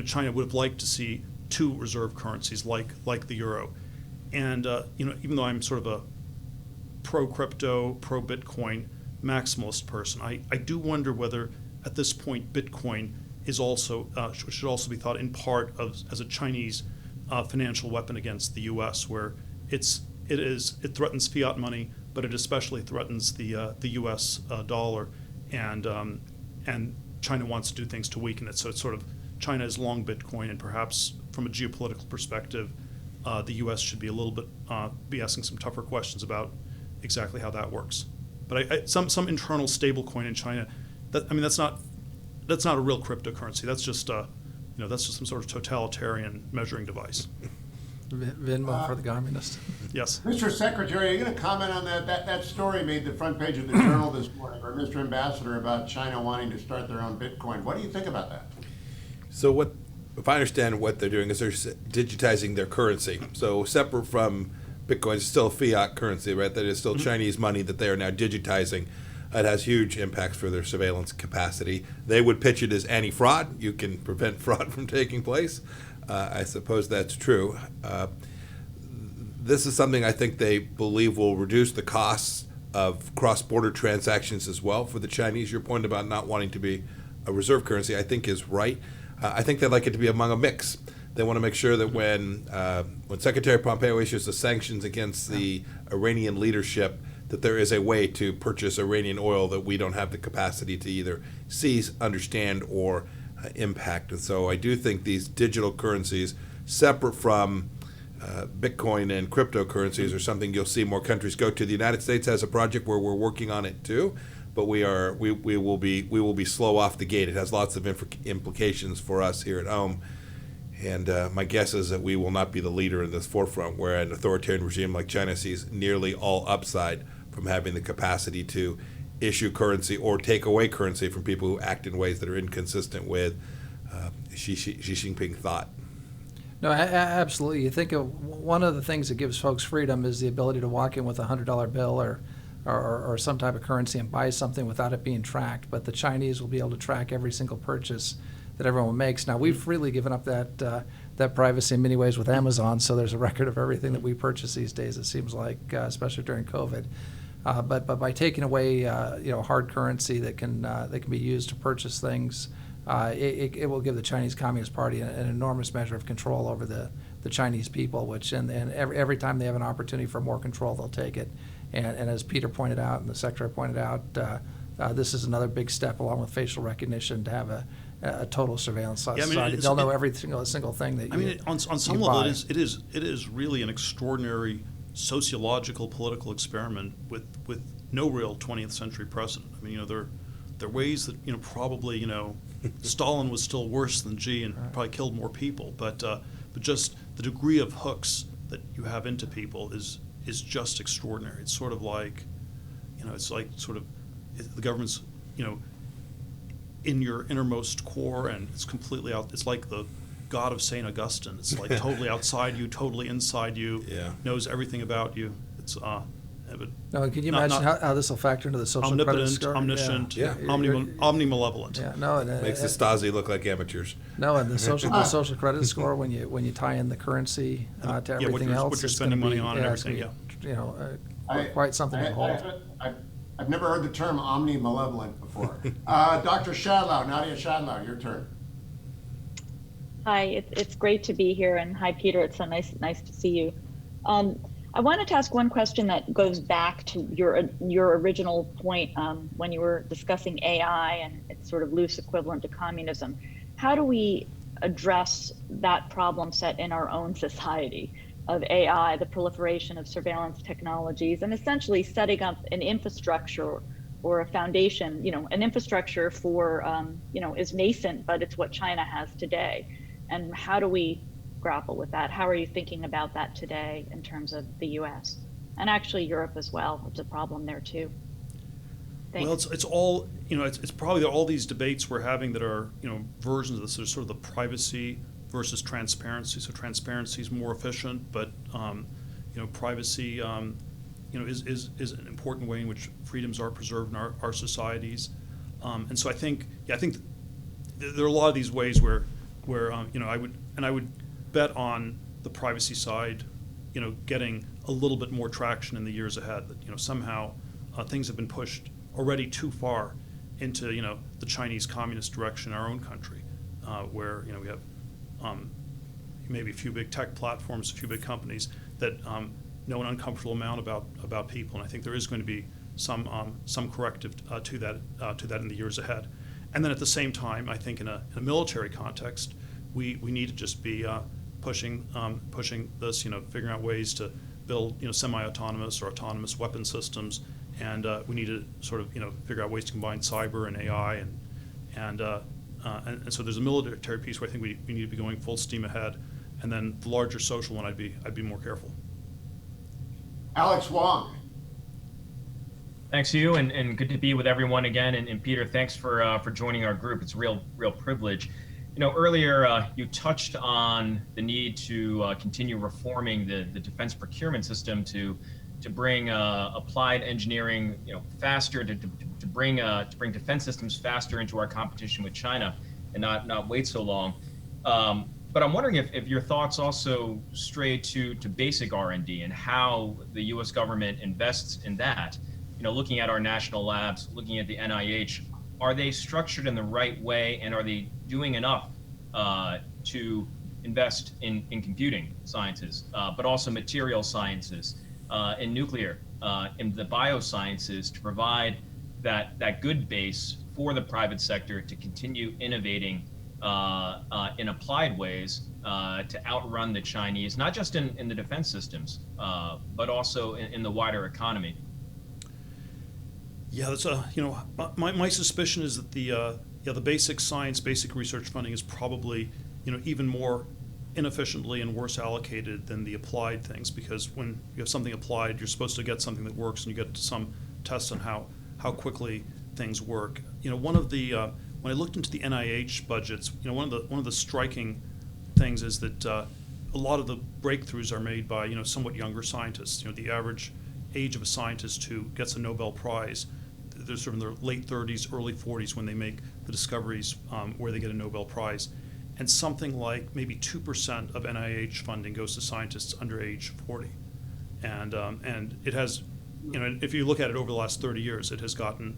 China would have liked to see two reserve currencies like the euro. And, even though I'm sort of a pro-crypto, pro-Bitcoin maximalist person, I do wonder whether at this point Bitcoin is also, should also be thought in part as a Chinese financial weapon against the U.S., where it threatens fiat money, but it especially threatens the U.S. Dollar, and China wants to do things to weaken it. So it's sort of, China is long Bitcoin, and perhaps from a geopolitical perspective, the U.S. should be a little bit be asking some tougher questions about exactly how that works. But some internal stable coin in China, that's not a real cryptocurrency. That's just some sort of totalitarian measuring device. Venmo for the communists. Yes. Mr. Secretary, are you going to comment on that? That story made the front page of the Journal this morning, or Mr. Ambassador, about China wanting to start their own Bitcoin. What do you think about that? So if I understand what they're doing is they're digitizing their currency. So separate from Bitcoin, it's still a fiat currency, right? That is still Chinese money that they are now digitizing. It has huge impacts for their surveillance capacity. They would pitch it as anti-fraud. You can prevent fraud from taking place. I suppose that's true. This is something I think they believe will reduce the costs of cross-border transactions as well for the Chinese. Your point about not wanting to be a reserve currency, I think, is right. I think they'd like it to be among a mix. They want to make sure that when Secretary Pompei issues the sanctions against the Iranian leadership, that there is a way to purchase Iranian oil that we don't have the capacity to either seize, understand, or impact. And so I do think these digital currencies, separate from Bitcoin and cryptocurrencies, are something you'll see more countries go to. The United States has a project where we're working on it too, but we will be slow off the gate. It has lots of implications for us here at home. And my guess is that we will not be the leader in this forefront, where an authoritarian regime like China sees nearly all upside from having the capacity to issue currency or take away currency from people who act in ways that are inconsistent with Xi Jinping thought. No, absolutely. You think of one of the things that gives folks freedom is the ability to walk in with a $100 bill or some type of currency and buy something without it being tracked. But the Chinese will be able to track every single purchase that everyone makes. Now, we've freely given up that privacy in many ways with Amazon, so there's a record of everything that we purchase these days, it seems like, especially during COVID. But by taking away hard currency that can be used to purchase things, it will give the Chinese Communist Party an enormous measure of control over the Chinese people, which and every time they have an opportunity for more control, they'll take it. And as Peter pointed out and the Secretary pointed out, this is another big step along with facial recognition to have a total surveillance society. They'll know every single thing that you on some level, it is really an extraordinary sociological political experiment with no real 20th century precedent. I mean, there are ways that probably Stalin was still worse than Xi and probably killed more people, but just the degree of hooks that you have into people is just extraordinary. It's sort of like the government's in your innermost core, and it's completely out. It's like the God of St. Augustine. It's like totally outside you, totally inside you, knows everything about you. It's no, can you imagine how this will factor into the social credit score? Omniscient, omnimalevolent. Yeah, no, Makes the Stasi look like amateurs. No, and the social credit score when you tie in the currency to everything else, what you're spending money on and everything. Quite something to hold. I've never heard the term omni-malevolent before. Dr. Shadlow, Nadia Shadlow, your turn. Hi, it's great to be here, and hi, Peter. It's so nice to see you. I wanted to ask one question that goes back to your original point when you were discussing AI and its sort of loose equivalent to communism. How do we address that problem set in our own society of AI, the proliferation of surveillance technologies, and essentially setting up an infrastructure or a foundation? An infrastructure for is nascent, but it's what China has today. And how do we grapple with that? How are you thinking about that today in terms of the U.S. and actually Europe as well? It's a problem there too. Thanks. Well, it's all it's probably all these debates we're having that are versions of this. There's sort of the privacy versus transparency. So transparency is more efficient, but privacy, is an important way in which freedoms are preserved in our societies. And so I think there are a lot of these ways where I would bet on the privacy side, getting a little bit more traction in the years ahead. That somehow things have been pushed already too far into the Chinese communist direction in our own country, where we have maybe a few big tech platforms, a few big companies that know an uncomfortable amount about people, and I think there is going to be some corrective to that in the years ahead. And then at the same time, I think in a military context, we need to just be pushing this, figuring out ways to build semi-autonomous or autonomous weapon systems, and we need to sort of figure out ways to combine cyber and AI, and so there's a military piece where I think we need to be going full steam ahead, and then the larger social one, I'd be more careful. Alex Wong. Thanks, Hugh, and good to be with everyone again. And Peter, thanks for joining our group. It's a real privilege. Earlier you touched on the need to continue reforming the defense procurement system to bring applied engineering faster, to bring defense systems faster into our competition with China, and not wait so long. But I'm wondering if your thoughts also stray to basic R&D and how the U.S. government invests in that. Looking at our national labs, looking at the NIH, are they structured in the right way, and are they doing enough to invest in computing sciences, but also material sciences, in nuclear, in the biosciences, to provide that good base for the private sector to continue innovating in applied ways to outrun the Chinese, not just in the defense systems, but also in the wider economy? Yeah, that's my suspicion is that the basic science, basic research funding is probably even more inefficiently and worse allocated than the applied things, because when you have something applied, you're supposed to get something that works, and you get some tests on how quickly things work. One of the when I looked into the NIH budgets, one of the striking things is that a lot of the breakthroughs are made by somewhat younger scientists. The average age of a scientist who gets a Nobel Prize, they're sort of in their late 30s, early 40s when they make the discoveries where they get a Nobel Prize. And something like maybe 2% of NIH funding goes to scientists under age 40. And it has, if you look at it over the last 30 years, it has gotten,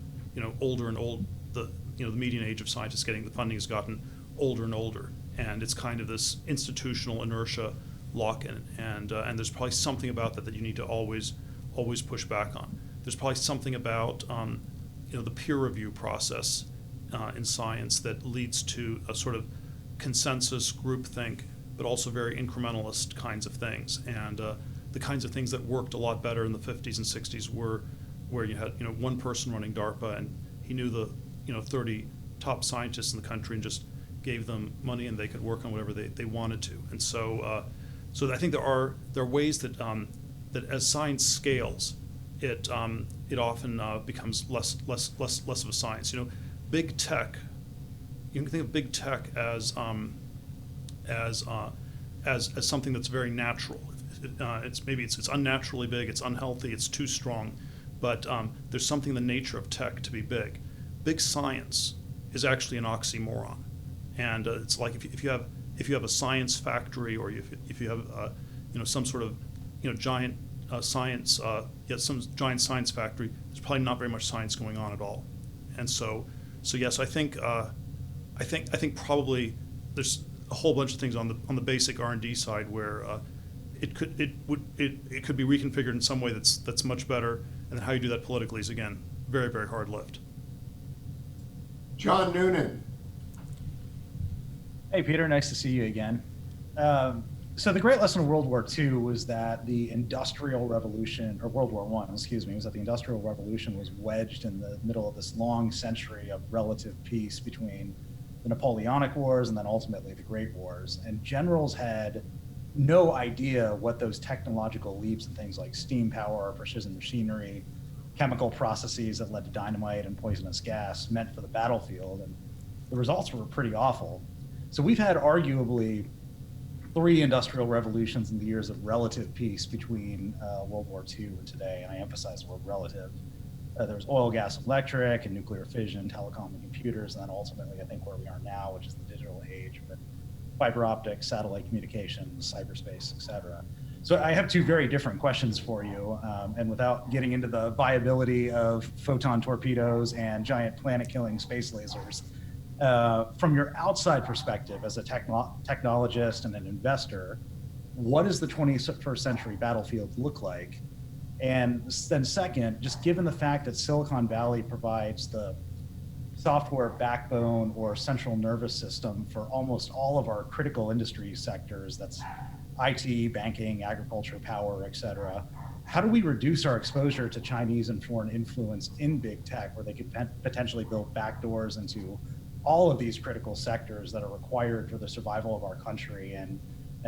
older and old. The median age of scientists getting the funding has gotten older and older. And it's kind of this institutional inertia lock-in. And there's probably something about that you need to always push back on. There's probably something about the peer review process in science that leads to a sort of consensus groupthink, but also very incrementalist kinds of things. And the kinds of things that worked a lot better in the 50s and 60s were where you had one person running DARPA, and he knew the 30 top scientists in the country and just gave them money and they could work on whatever they wanted to. And so I think there are ways that that as science scales, it often becomes less of a science. Big tech. You can think of big tech as something that's very natural. It's unnaturally big. It's unhealthy. It's too strong. But there's something in the nature of tech to be big. Big science is actually an oxymoron, and it's like if you have a science factory, or if you have some sort of giant science, some giant science factory, there's probably not very much science going on at all. And so yes, I think probably there's a whole bunch of things on the basic R&D side where it could be reconfigured in some way that's much better, and then how you do that politically is, again, very, very hard lift. John Noonan. Hey, Peter, nice to see you again. So the great lesson of World War II was that the Industrial Revolution, or World War I, excuse me, was that the Industrial Revolution was wedged in the middle of this long century of relative peace between the Napoleonic Wars and then ultimately the Great Wars. And generals had no idea what those technological leaps in things like steam power, precision machinery, chemical processes that led to dynamite and poisonous gas meant for the battlefield. And the results were pretty awful. So we've had arguably three industrial revolutions in the years of relative peace between World War II and today, and I emphasize the word relative. There's oil, gas, electric, and nuclear fission, telecom, and computers, and then ultimately, I think where we are now, which is the digital age with fiber optics, satellite communications, cyberspace, et cetera. So I have two very different questions for you, and without getting into the viability of photon torpedoes and giant planet-killing space lasers, from your outside perspective as a technologist and an investor, what does the 21st century battlefield look like? And then second, just given the fact that Silicon Valley provides the software backbone or central nervous system for almost all of our critical industry sectors, that's IT, banking, agriculture, power, et cetera, how do we reduce our exposure to Chinese and foreign influence in big tech, where they could potentially build backdoors into all of these critical sectors that are required for the survival of our country and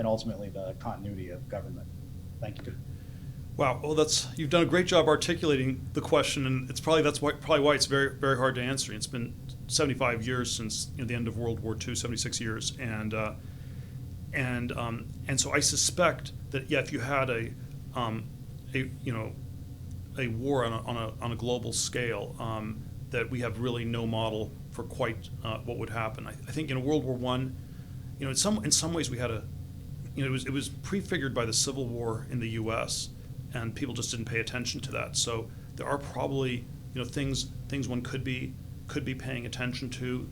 ultimately the continuity of government? Thank you. Wow, well, you've done a great job articulating the question, and it's probably why it's very, very hard to answer. It's been 75 years since the end of World War II, 76 years, and so I suspect that if you had a war on a global scale, that we have really no model for quite what would happen. I think World War I, in some ways we had it was prefigured by the Civil War in the U.S. and people just didn't pay attention to that. So there are probably things one could be paying attention to,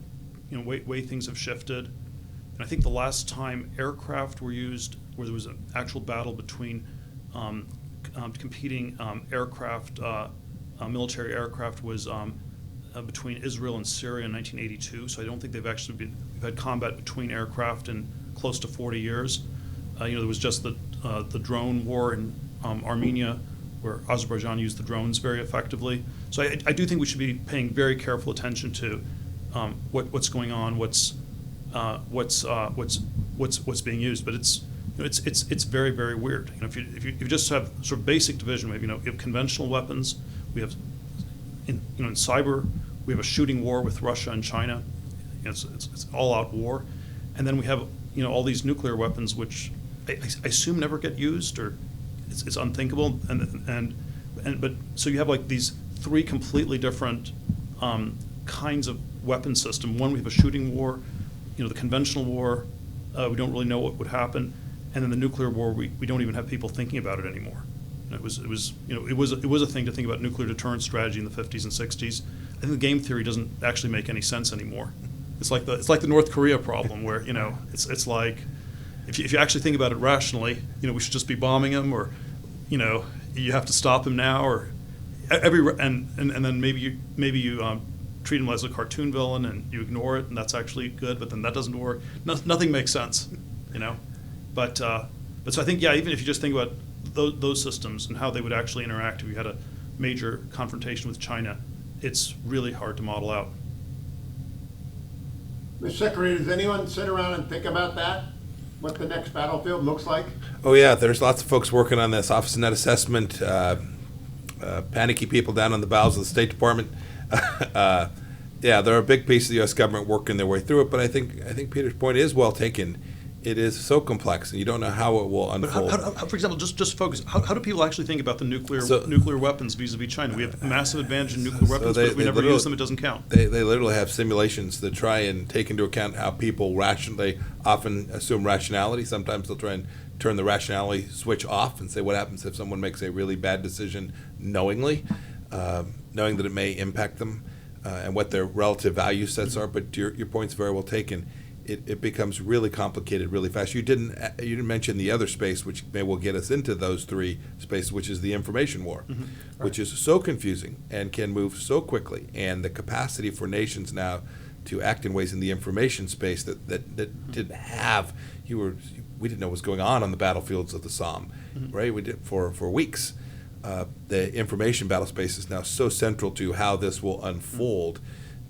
way things have shifted. And I think the last time aircraft were used, where there was an actual battle between competing aircraft, military aircraft, was between Israel and Syria in 1982. So I don't think we've had combat between aircraft in close to 40 years. There was just the drone war in Armenia, where Azerbaijan used the drones very effectively. So I do think we should be paying very careful attention to what's going on, what's being used. But it's very, very weird. If you just have sort of basic division, you have conventional weapons. We have in cyber, we have a shooting war with Russia and China. It's all-out war, and then we have all these nuclear weapons, which I assume never get used, or it's unthinkable. But so you have these three completely different kinds of weapon system. One, we have a shooting war, the conventional war, we don't really know what would happen, and then the nuclear war, we don't even have people thinking about it anymore. It was a thing to think about nuclear deterrence strategy in the 50s and 60s. I think the game theory doesn't actually make any sense anymore. It's like the North Korea problem, where it's like if you actually think about it rationally, we should just be bombing them, or you have to stop him now, or and then maybe you treat him as a cartoon villain and you ignore it, and that's actually good, but then that doesn't work. Nothing makes sense, But so I think even if you just think about those systems and how they would actually interact if you had a major confrontation with China, it's really hard to model out. Mr. Secretary, does anyone sit around and think about that? What the next battlefield looks like? Oh yeah, there's lots of folks working on this. Office of Net Assessment, panicky people down on the bowels of the State Department. There are a big piece of the U.S. government working their way through it, but I think Peter's point is well taken. It is so complex, and you don't know how it will unfold. But how, for example, just focus. How do people actually think about the nuclear weapons vis-a-vis China? We have a massive advantage in nuclear weapons, but if we never use them, it doesn't count. They literally have simulations that try and take into account how people they often assume rationality. Sometimes they'll try and turn the rationality switch off and say, what happens if someone makes a really bad decision knowingly, knowing that it may impact them, and what their relative value sets are. But your point's very well taken. It becomes really complicated really fast. You didn't mention the other space, which may well get us into those three spaces, which is the information war, which is so confusing and can move so quickly, and the capacity for nations now to act in ways in the information space that didn't have. We didn't know what was going on the battlefields of the Somme, right? We did for weeks. The information battle space is now so central to how this will unfold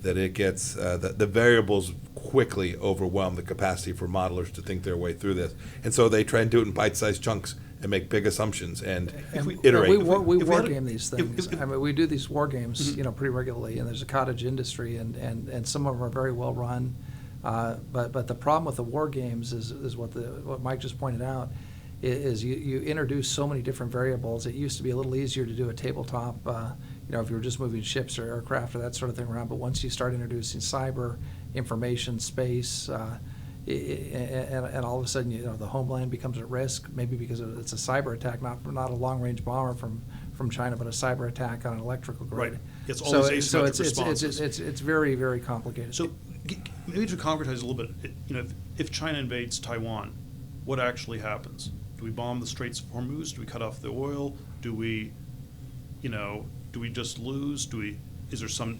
that it gets the variables quickly overwhelm the capacity for modelers to think their way through this. And so they try and do it in bite-sized chunks and make big assumptions and iterate. We war game these things. We do these war games, pretty regularly, and there's a cottage industry, and some of them are very well run. But the problem with the war games is what Mike just pointed out, is you introduce so many different variables. It used to be a little easier to do a tabletop, if you were just moving ships or aircraft or that sort of thing around. But once you start introducing cyber, information, space, and all of a sudden, the homeland becomes at risk, maybe because it's a cyber attack, not a long-range bomber from China, but a cyber attack on an electrical grid. Right. It's all these asymmetric responses. It's very, very complicated. So maybe to concretize a little bit, if China invades Taiwan, what actually happens? Do we bomb the Straits of Hormuz? Do we cut off the oil? Do we just lose? Is there some,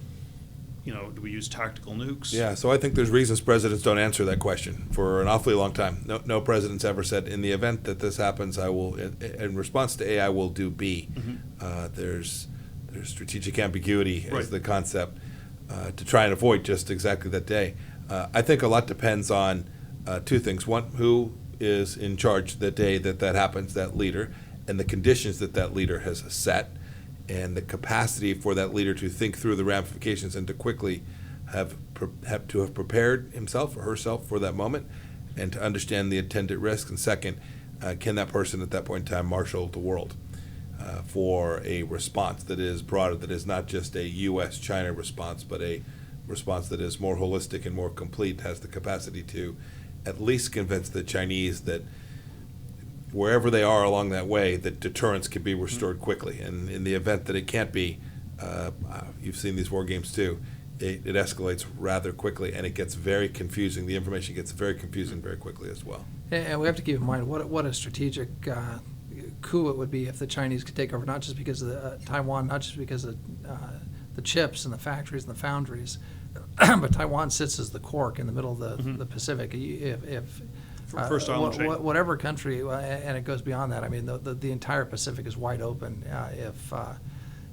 do we use tactical nukes? Yeah, so I think there's reasons presidents don't answer that question for an awfully long time. No president's ever said, in the event that this happens, I will, in response to A, I will do B. There's strategic ambiguity Right. as the concept to try and avoid just exactly that day. I think a lot depends on two things. One, who is in charge the day that happens, that leader, and the conditions that leader has set, and the capacity for that leader to think through the ramifications and to quickly have prepared himself or herself for that moment, and to understand the attendant risks. And second, can that person at that point in time marshal the world for a response that is broader, that is not just a U.S.-China response, but a response that is more holistic and more complete, has the capacity to at least convince the Chinese that wherever they are along that way, that deterrence can be restored quickly. And in the event that it can't be, you've seen these war games too, it escalates rather quickly, and it gets very confusing. The information gets very confusing very quickly as well. And we have to keep in mind what a strategic coup it would be if the Chinese could take over, not just because of Taiwan, not just because of the chips and the factories and the foundries, but Taiwan sits as the cork in the middle of the Pacific. If First island chain. whatever country, and it goes beyond that. I mean, the entire Pacific is wide open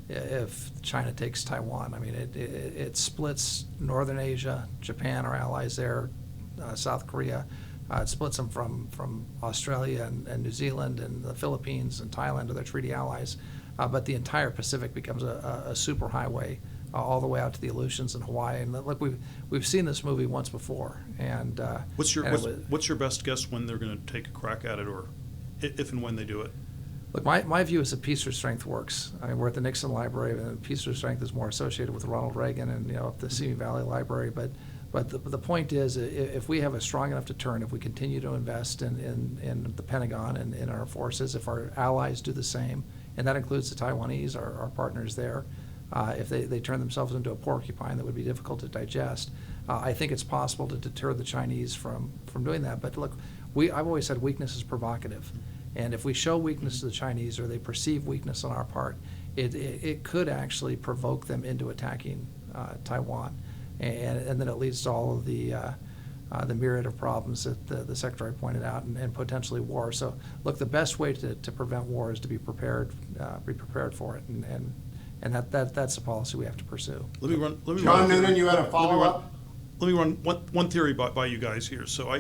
if China takes Taiwan. I mean, it splits Northern Asia, Japan, our allies there, South Korea. It splits them from Australia and New Zealand and the Philippines and Thailand, are their treaty allies. But the entire Pacific becomes a superhighway all the way out to the Aleutians and Hawaii. And look, we've seen this movie once before. And What's your best guess when they're going to take a crack at it, or if and when they do it? Look, my view is that peace through strength works. I mean, we're at the Nixon Library, and peace through strength is more associated with Ronald Reagan and the Simi Valley Library. But the point is, if we have a strong enough deterrent, if we continue to invest in the Pentagon and in our forces, if our allies do the same, and that includes the Taiwanese, our partners there, if they turn themselves into a porcupine that would be difficult to digest, I think it's possible to deter the Chinese from doing that. But look, I've always said weakness is provocative. And if we show weakness to the Chinese, or they perceive weakness on our part, it could actually provoke them into attacking Taiwan. And then it leads to all of the myriad of problems that the Secretary pointed out, and potentially war. So look, the best way to prevent war is to be prepared for it. And that's the policy we have to pursue. John Noonan, you had a follow-up? Let me run one theory by you guys here. So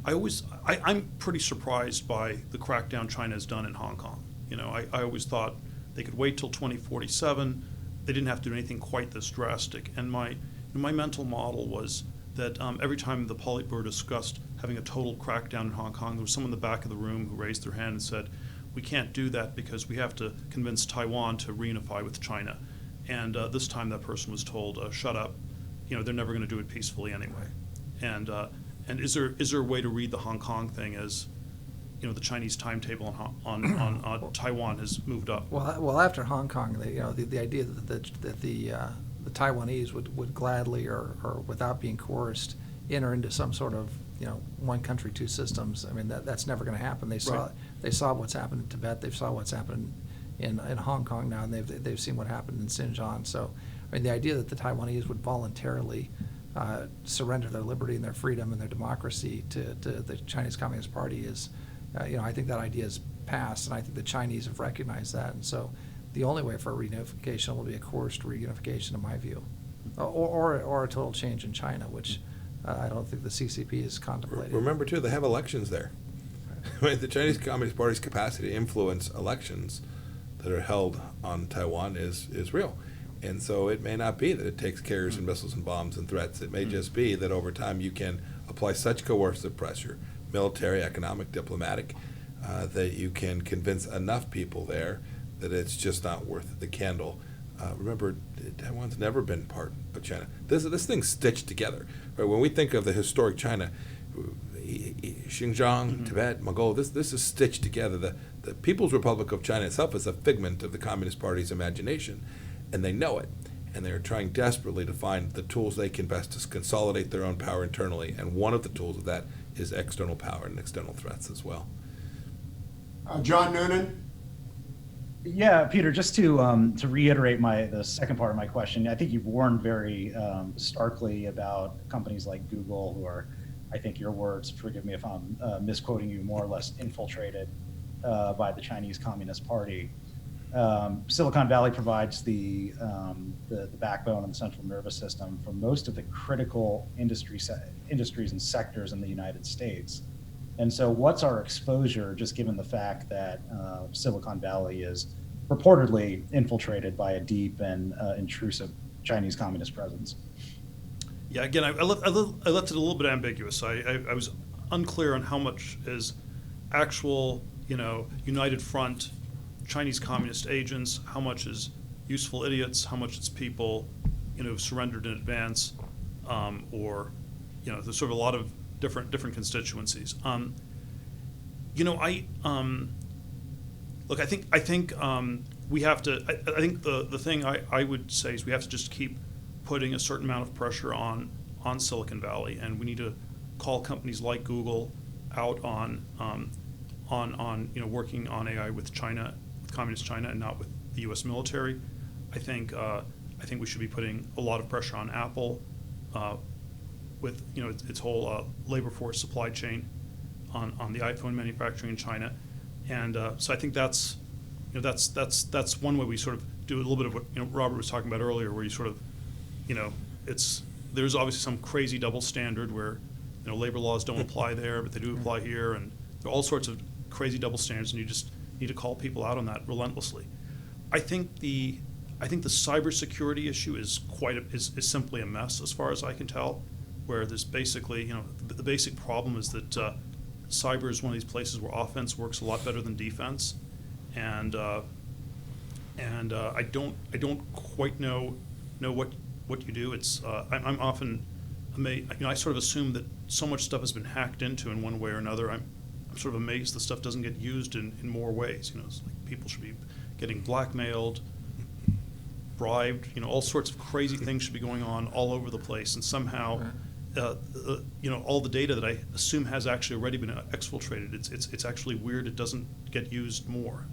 I'm pretty surprised by the crackdown China has done in Hong Kong. I always thought they could wait till 2047. They didn't have to do anything quite this drastic. And my mental model was that every time the Politburo discussed having a total crackdown in Hong Kong, there was someone in the back of the room who raised their hand and said, we can't do that because we have to convince Taiwan to reunify with China. And this time that person was told, shut up, they're never going to do it peacefully anyway. And is there a way to read the Hong Kong thing as, the Chinese timetable on Taiwan has moved up? Well, after Hong Kong, the idea that the Taiwanese would gladly or without being coerced enter into some sort of one country, two systems. I mean, that's never going to happen. They saw what's happened in Tibet. They saw what's happened in Hong Kong now, and they've seen what happened in Xinjiang. So, I mean, the idea that the Taiwanese would voluntarily surrender their liberty and their freedom and their democracy to the Chinese Communist Party is, I think that idea is past, and I think the Chinese have recognized that. And so, the only way for a reunification will be a coerced reunification, in my view, or a total change in China, which I don't think the CCP is contemplating. Remember, too, they have elections there. Right. The Chinese Communist Party's capacity to influence elections that are held on Taiwan is real. And so it may not be that it takes carriers and missiles and bombs and threats. It may just be that over time you can apply such coercive pressure, military, economic, diplomatic, that you can convince enough people there that it's just not worth the candle. Remember, Taiwan's never been part of China. This thing's stitched together. Right? When we think of the historic China, Xinjiang, Tibet, Mongolia, this is stitched together. The People's Republic of China itself is a figment of the Communist Party's imagination, and they know it. And they're trying desperately to find the tools they can best to consolidate their own power internally. And one of the tools of that is external power and external threats as well. John Noonan? Yeah, Peter, just to reiterate the second part of my question, I think you've warned very starkly about companies like Google, who are, I think your words, forgive me if I'm misquoting you, more or less infiltrated by the Chinese Communist Party. Silicon Valley provides the backbone and the central nervous system for most of the critical industries and sectors in the United States. And so what's our exposure, just given the fact that Silicon Valley is purportedly infiltrated by a deep and intrusive Chinese communist presence? Yeah, again, I left it a little bit ambiguous. I was unclear on how much is actual, United Front Chinese communist agents, how much is useful idiots, how much it's people, surrendered in advance, or, there's sort of a lot of different constituencies. Look, I think we have to. I think the thing I would say is we have to just keep putting a certain amount of pressure on Silicon Valley, and we need to call companies like Google out on working on AI with China, with communist China, and not with the U.S. military. I think we should be putting a lot of pressure on Apple. With its whole labor force supply chain on the iPhone manufacturing in China, and so I think that's one way we sort of do a little bit of what Robert was talking about earlier, where you sort of there's obviously some crazy double standard where labor laws don't apply there, but they do apply here, and there are all sorts of crazy double standards, and you just need to call people out on that relentlessly. I think the cybersecurity issue is is simply a mess as far as I can tell, where there's basically, the basic problem is that cyber is one of these places where offense works a lot better than defense, and I don't quite know what you do. It's I'm often amazed. I sort of assume that so much stuff has been hacked into in one way or another. I'm sort of amazed the stuff doesn't get used in more ways. It's like people should be getting blackmailed, bribed. All sorts of crazy things should be going on all over the place, and somehow. All the data that I assume has actually already been exfiltrated. It's actually weird. It doesn't get used more.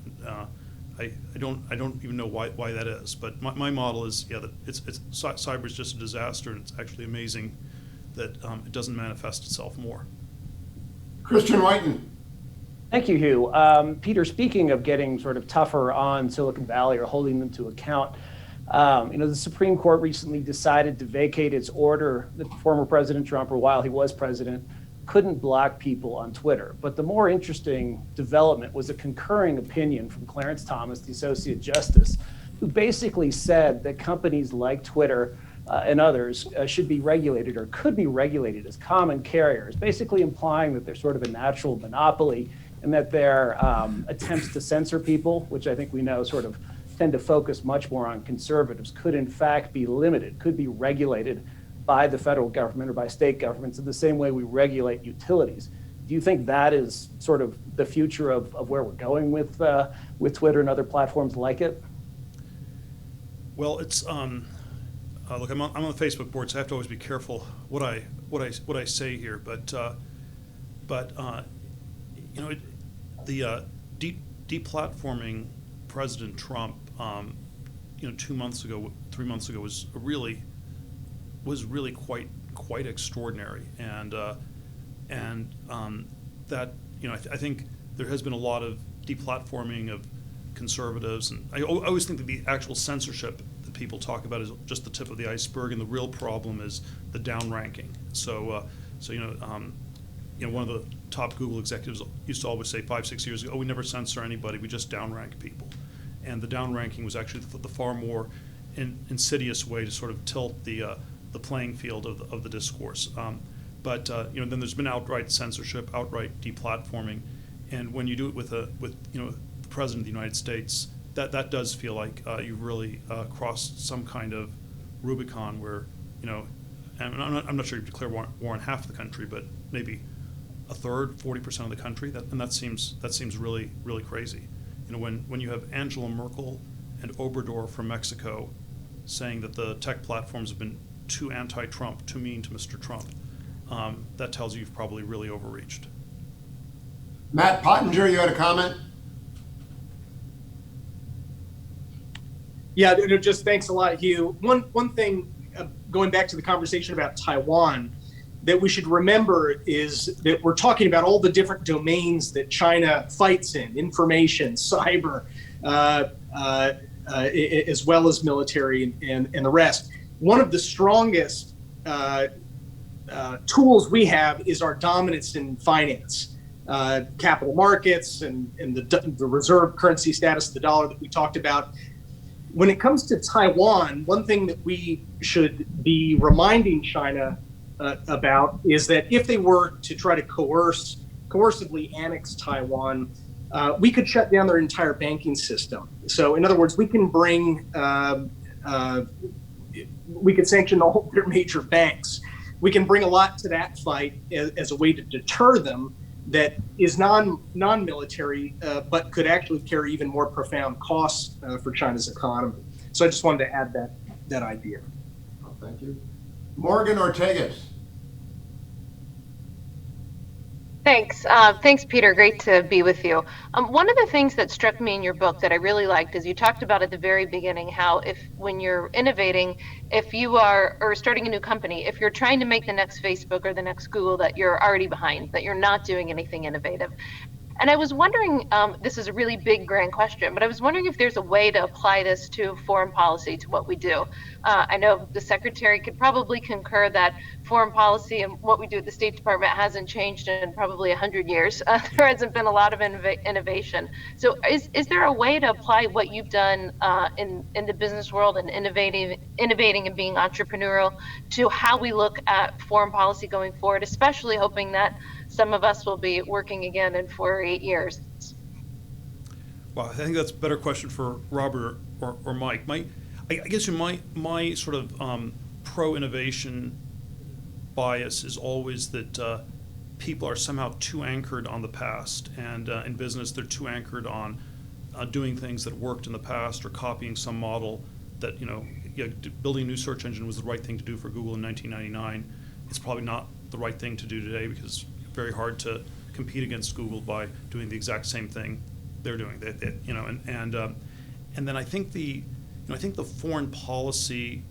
I don't even know why that is. But my model is that cyber is just a disaster, and it's actually amazing that it doesn't manifest itself more. Christian Whiten. Thank you, Hugh. Peter, speaking of getting sort of tougher on Silicon Valley or holding them to account. The Supreme Court recently decided to vacate its order that former President Trump, or while he was president, couldn't block people on Twitter. But the more interesting development was a concurring opinion from Clarence Thomas, the Associate Justice, who basically said that companies like Twitter and others should be regulated or could be regulated as common carriers, basically implying that they're sort of a natural monopoly and that their attempts to censor people, which I think we know sort of tend to focus much more on conservatives, could in fact be limited, could be regulated by the federal government or by state governments in the same way we regulate utilities. Do you think that is sort of the future of where we're going with Twitter and other platforms like it? Well, it's look, I'm on the Facebook board, so I have to always be careful what I say here. But deplatforming President Trump, 2 months ago, 3 months ago was really quite extraordinary, and that I think there has been a lot of deplatforming of conservatives, and I always think that the actual censorship that people talk about is just the tip of the iceberg, and the real problem is the downranking. One of the top Google executives used to always say 5-6 years ago, "Oh, we never censor anybody; we just downrank people." And the downranking was actually the far more insidious way to sort of tilt the playing field of the discourse. But then there's been outright censorship, outright deplatforming, and when you do it with the President of the United States, that does feel like you've really crossed some kind of Rubicon where, and I'm not sure you declare war on half the country, but maybe a third, 40% of the country, that seems really, really crazy. When you have Angela Merkel and Obrador from Mexico saying that the tech platforms have been too anti-Trump, too mean to Mr. Trump, that tells you you've probably really overreached. Matt Pottinger, you had a comment? Yeah, just thanks a lot, Hugh. One thing, going back to the conversation about Taiwan, that we should remember is that we're talking about all the different domains that China fights in: information, cyber, as well as military and the rest. One of the strongest tools we have is our dominance in finance, capital markets, and the reserve currency status of the dollar that we talked about. When it comes to Taiwan, one thing that we should be reminding China about is that if they were to try to coercively annex Taiwan, we could shut down their entire banking system. So in other words, we can we could sanction all their major banks. We can bring a lot to that fight as a way to deter them that is non-military, but could actually carry even more profound costs for China's economy. So I just wanted to add that idea. Oh, thank you. Morgan Ortegas. Thanks. Thanks, Peter. Great to be with you. One of the things that struck me in your book that I really liked is you talked about at the very beginning how when you're innovating, if you are, or starting a new company, if you're trying to make the next Facebook or the next Google, that you're already behind, that you're not doing anything innovative. And I was wondering, this is a really big, grand question, but I was wondering if there's a way to apply this to foreign policy, to what we do. I know the Secretary could probably concur that foreign policy and what we do at the State Department hasn't changed in probably 100 years. There hasn't been a lot of innovation. So is there a way to apply what you've done in the business world and innovating and being entrepreneurial to how we look at foreign policy going forward, especially hoping that some of us will be working again in 4 or 8 years? Well, I think that's a better question for Robert or Mike. I guess my sort of pro-innovation bias is always that people are somehow too anchored on the past, and in business they're too anchored on doing things that worked in the past or copying some model that, building a new search engine was the right thing to do for Google in 1999. It's probably not the right thing to do today because it's very hard to compete against Google by doing the exact same thing they're doing. And then I think the foreign policy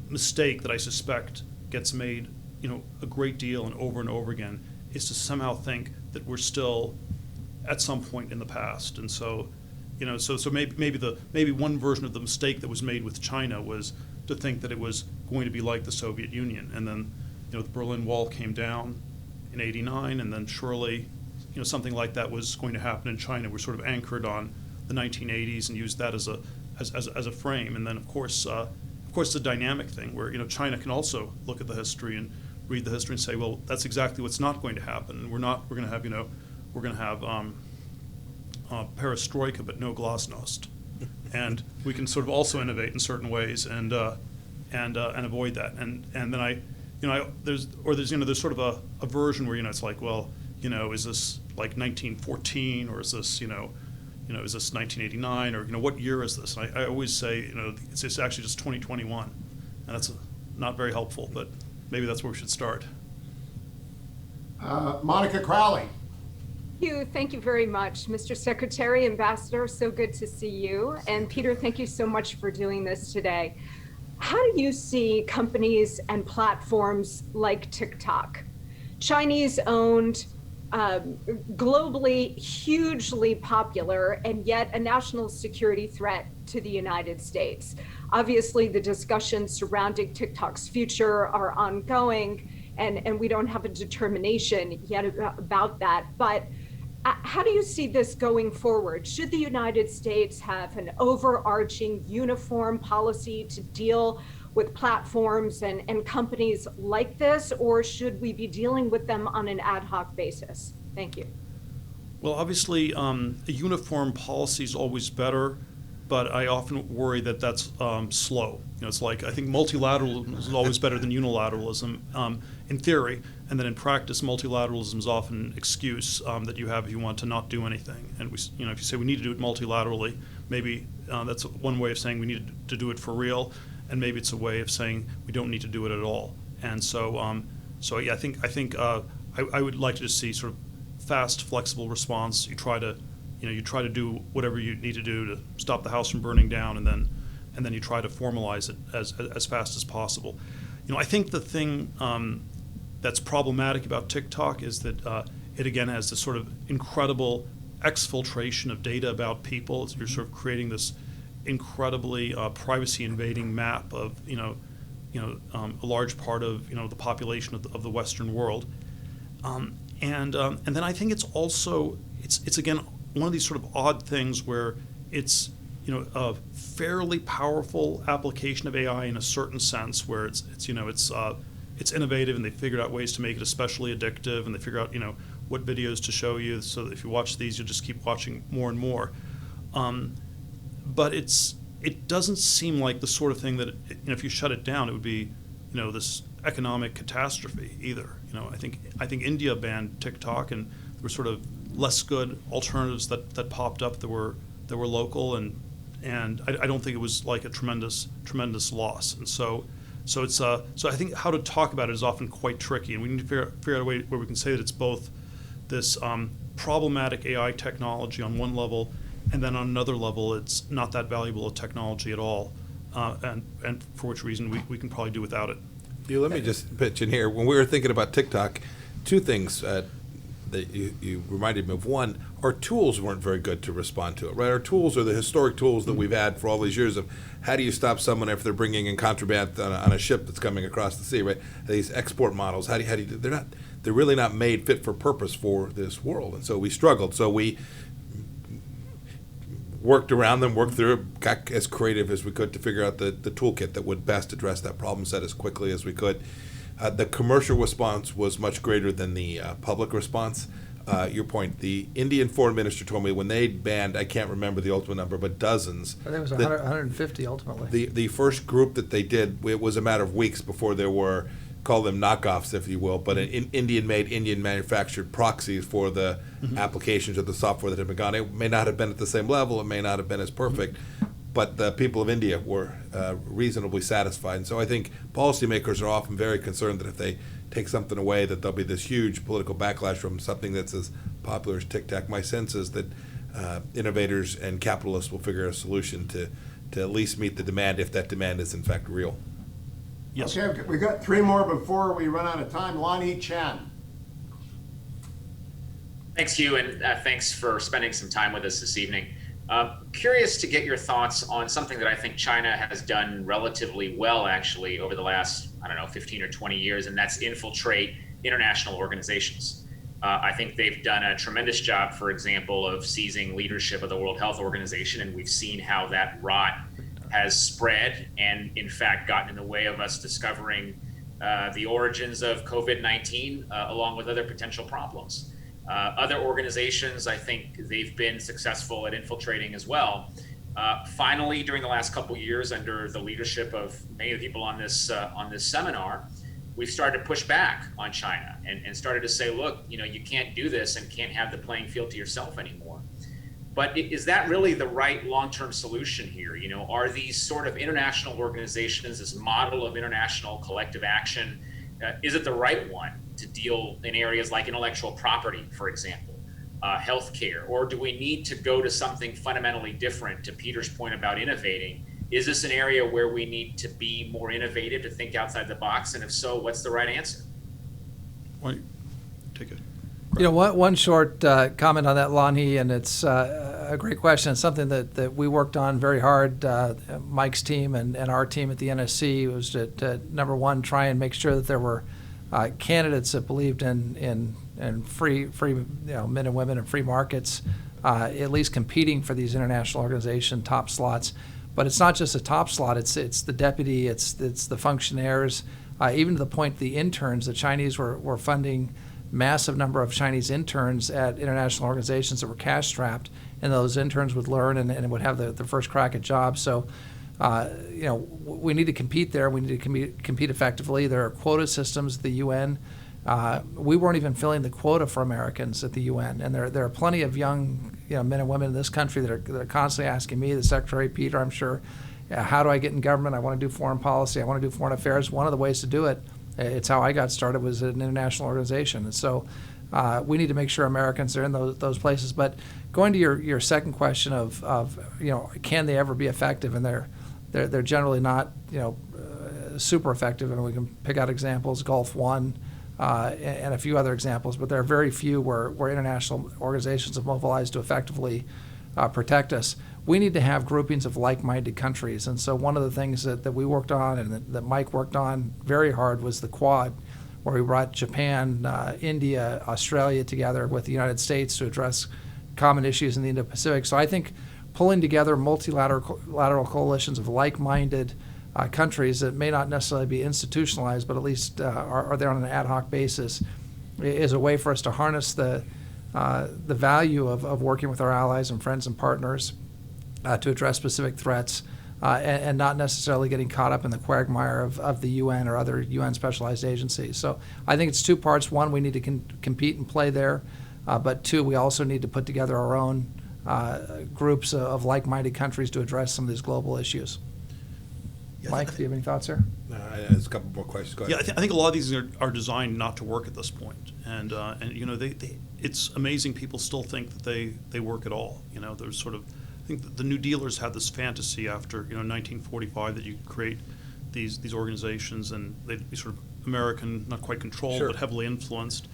mistake that I suspect gets made, a great deal and over again, is to somehow think that we're still at some point in the past. And so, so maybe one version of the mistake that was made with China was to think that it was going to be like the Soviet Union, and then the Berlin Wall came down in '89, and then surely something like that was going to happen in China. We're sort of anchored on the 1980s and used that as a frame. And then of course the dynamic thing where China can also look at the history and read the history and say, well, that's exactly what's not going to happen. And we're going to have perestroika but no glasnost. And we can sort of also innovate in certain ways and avoid that. And then there's sort of a version where it's like, well, is this like 1914 or is this is this 1989 or what year is this? And I always say it's actually just 2021, and that's not very helpful, but maybe that's where we should start. Monica Crowley. Thank you very much, Mr. Secretary, Ambassador. So good to see you. And Peter, thank you so much for doing this today. How do you see companies and platforms like TikTok, Chinese-owned, globally hugely popular, and yet a national security threat to the United States? Obviously, the discussions surrounding TikTok's future are ongoing, and we don't have a determination yet about that. But how do you see this going forward? Should the United States have an overarching uniform policy to deal with platforms and companies like this, or should we be dealing with them on an ad hoc basis? Thank you. Well, obviously, a uniform policy is always better, but I often worry that that's slow. It's like, I think multilateralism is always better than unilateralism in theory, and then in practice, multilateralism is often an excuse that you have if you want to not do anything. And if you say we need to do it multilaterally, maybe that's one way of saying we need to do it for real, and maybe it's a way of saying we don't need to do it at all. And so, yeah, I think I would like to just see sort of fast, flexible response. You try to do whatever you need to do to stop the house from burning down, and then you try to formalize it as fast as possible. I think the thing that's problematic about Tik-Tok is that it again has this sort of incredible exfiltration of data about people. You're sort of creating this incredibly privacy-invading map of a large part of the population of the Western world, and then I think it's again one of these sort of odd things where it's a fairly powerful application of AI in a certain sense, where it's innovative, and they figured out ways to make it especially addictive, and they figure out what videos to show you, so that if you watch these, you'll just keep watching more and more. But it doesn't seem like the sort of thing that if you shut it down, it would be this economic catastrophe either. I think India banned TikTok, and there were sort of less good alternatives that popped up that were local, and I don't think it was like a tremendous loss. And so I think how to talk about it is often quite tricky, and we need to figure out a way where we can say that it's both this problematic AI technology on one level, and then on another level it's not that valuable a technology at all, and for which reason we can probably do without it. Let me just pitch in here. When we were thinking about TikTok, two things that you reminded me of. One, our tools weren't very good to respond to it, right? Our tools are the historic tools that we've had for all these years of how do you stop someone if they're bringing in contraband on a ship that's coming across the sea, right? These export models, how do you do, they're really not made fit for purpose for this world. And so we struggled. So we worked around them, worked through it, got as creative as we could to figure out the toolkit that would best address that problem set as quickly as we could. The commercial response was much greater than the public response. Your point, the Indian foreign minister told me when they banned, I can't remember the ultimate number, but dozens. I think it was 150 ultimately. The first group that they did, it was a matter of weeks before there were, call them knockoffs, if you will, but Indian-made, Indian-manufactured proxies for the applications of the software that had been gone. It may not have been at the same level, it may not have been as perfect, but the people of India were reasonably satisfied. And so I think policymakers are often very concerned that if they take something away, that there'll be this huge political backlash from something that's as popular as TikTok. My sense is that innovators and capitalists will figure out a solution to at least meet the demand, if that demand is in fact real. Yes. Okay, we've got three more before we run out of time. Lonnie Chan. Thanks, Hugh, and thanks for spending some time with us this evening. Curious to get your thoughts on something that I think China has done relatively well, actually, over the last, 15 or 20 years, and that's infiltrate international organizations. I think they've done a tremendous job, for example, of seizing leadership of the World Health Organization, and we've seen how that rot has spread and, in fact, gotten in the way of us discovering the origins of COVID-19, along with other potential problems. Other organizations, I think they've been successful at infiltrating as well. Finally, during the last couple of years, under the leadership of many of the people on this seminar, we've started to push back on China and started to say, look, you can't do this and can't have the playing field to yourself anymore. But is that really the right long-term solution here? Are these sort of international organizations, this model of international collective action, is it the right one to deal in areas like intellectual property, for example, healthcare? Or do we need to go to something fundamentally different? To Peter's point about innovating, is this an area where we need to be more innovative, to think outside the box? And if so, what's the right answer? Why, take it. One short comment on that, Lonnie, and it's a great question. It's something that we worked on very hard, Mike's team and our team at the NSC, was to number one, try and make sure that there were candidates that believed in free men and women and free markets, at least competing for these international organization top slots. But it's not just a top slot; it's the deputy, it's the functionaires, even to the point the interns. The Chinese were funding massive number of Chinese interns at international organizations that were cash strapped, and those interns would learn and would have the first crack at jobs. So, we need to compete there. We need to compete effectively. There are quota systems at the UN. We weren't even filling the quota for Americans at the UN, and there are plenty of young men and women in this country that are constantly asking me, the Secretary, Peter, I'm sure, how do I get in government? I want to do foreign policy. I want to do foreign affairs. One of the ways to do it, it's how I got started, was at an international organization. And so we need to make sure Americans are in those places. But going to your second question of can they ever be effective? And they're generally not super effective. And we can pick out examples, Gulf One, and a few other examples, but there are very few where international organizations have mobilized to effectively protect us. We need to have groupings of like-minded countries. And so one of the things that we worked on and that Mike worked on very hard was the Quad, where we brought Japan, India, Australia together with the United States to address common issues in the Indo-Pacific. So I think pulling together multilateral coalitions of like-minded countries that may not necessarily be institutionalized, but at least are there on an ad hoc basis, is a way for us to harness the value of working with our allies and friends and partners to address specific threats, and not necessarily getting caught up in the quagmire of the UN or other UN specialized agencies. So I think it's two parts. One, we need to compete and play there, but two, we also need to put together our own groups of like-minded countries to address some of these global issues. Mike, do you have any thoughts here? There's a couple more questions. Go ahead. Yeah, I think a lot of these are designed not to work at this point, and it's amazing people still think that they work at all. There's sort of, I think the New Dealers had this fantasy after 1945 that you could create these organizations and they'd be sort of American, not quite controlled, Sure. but heavily influenced.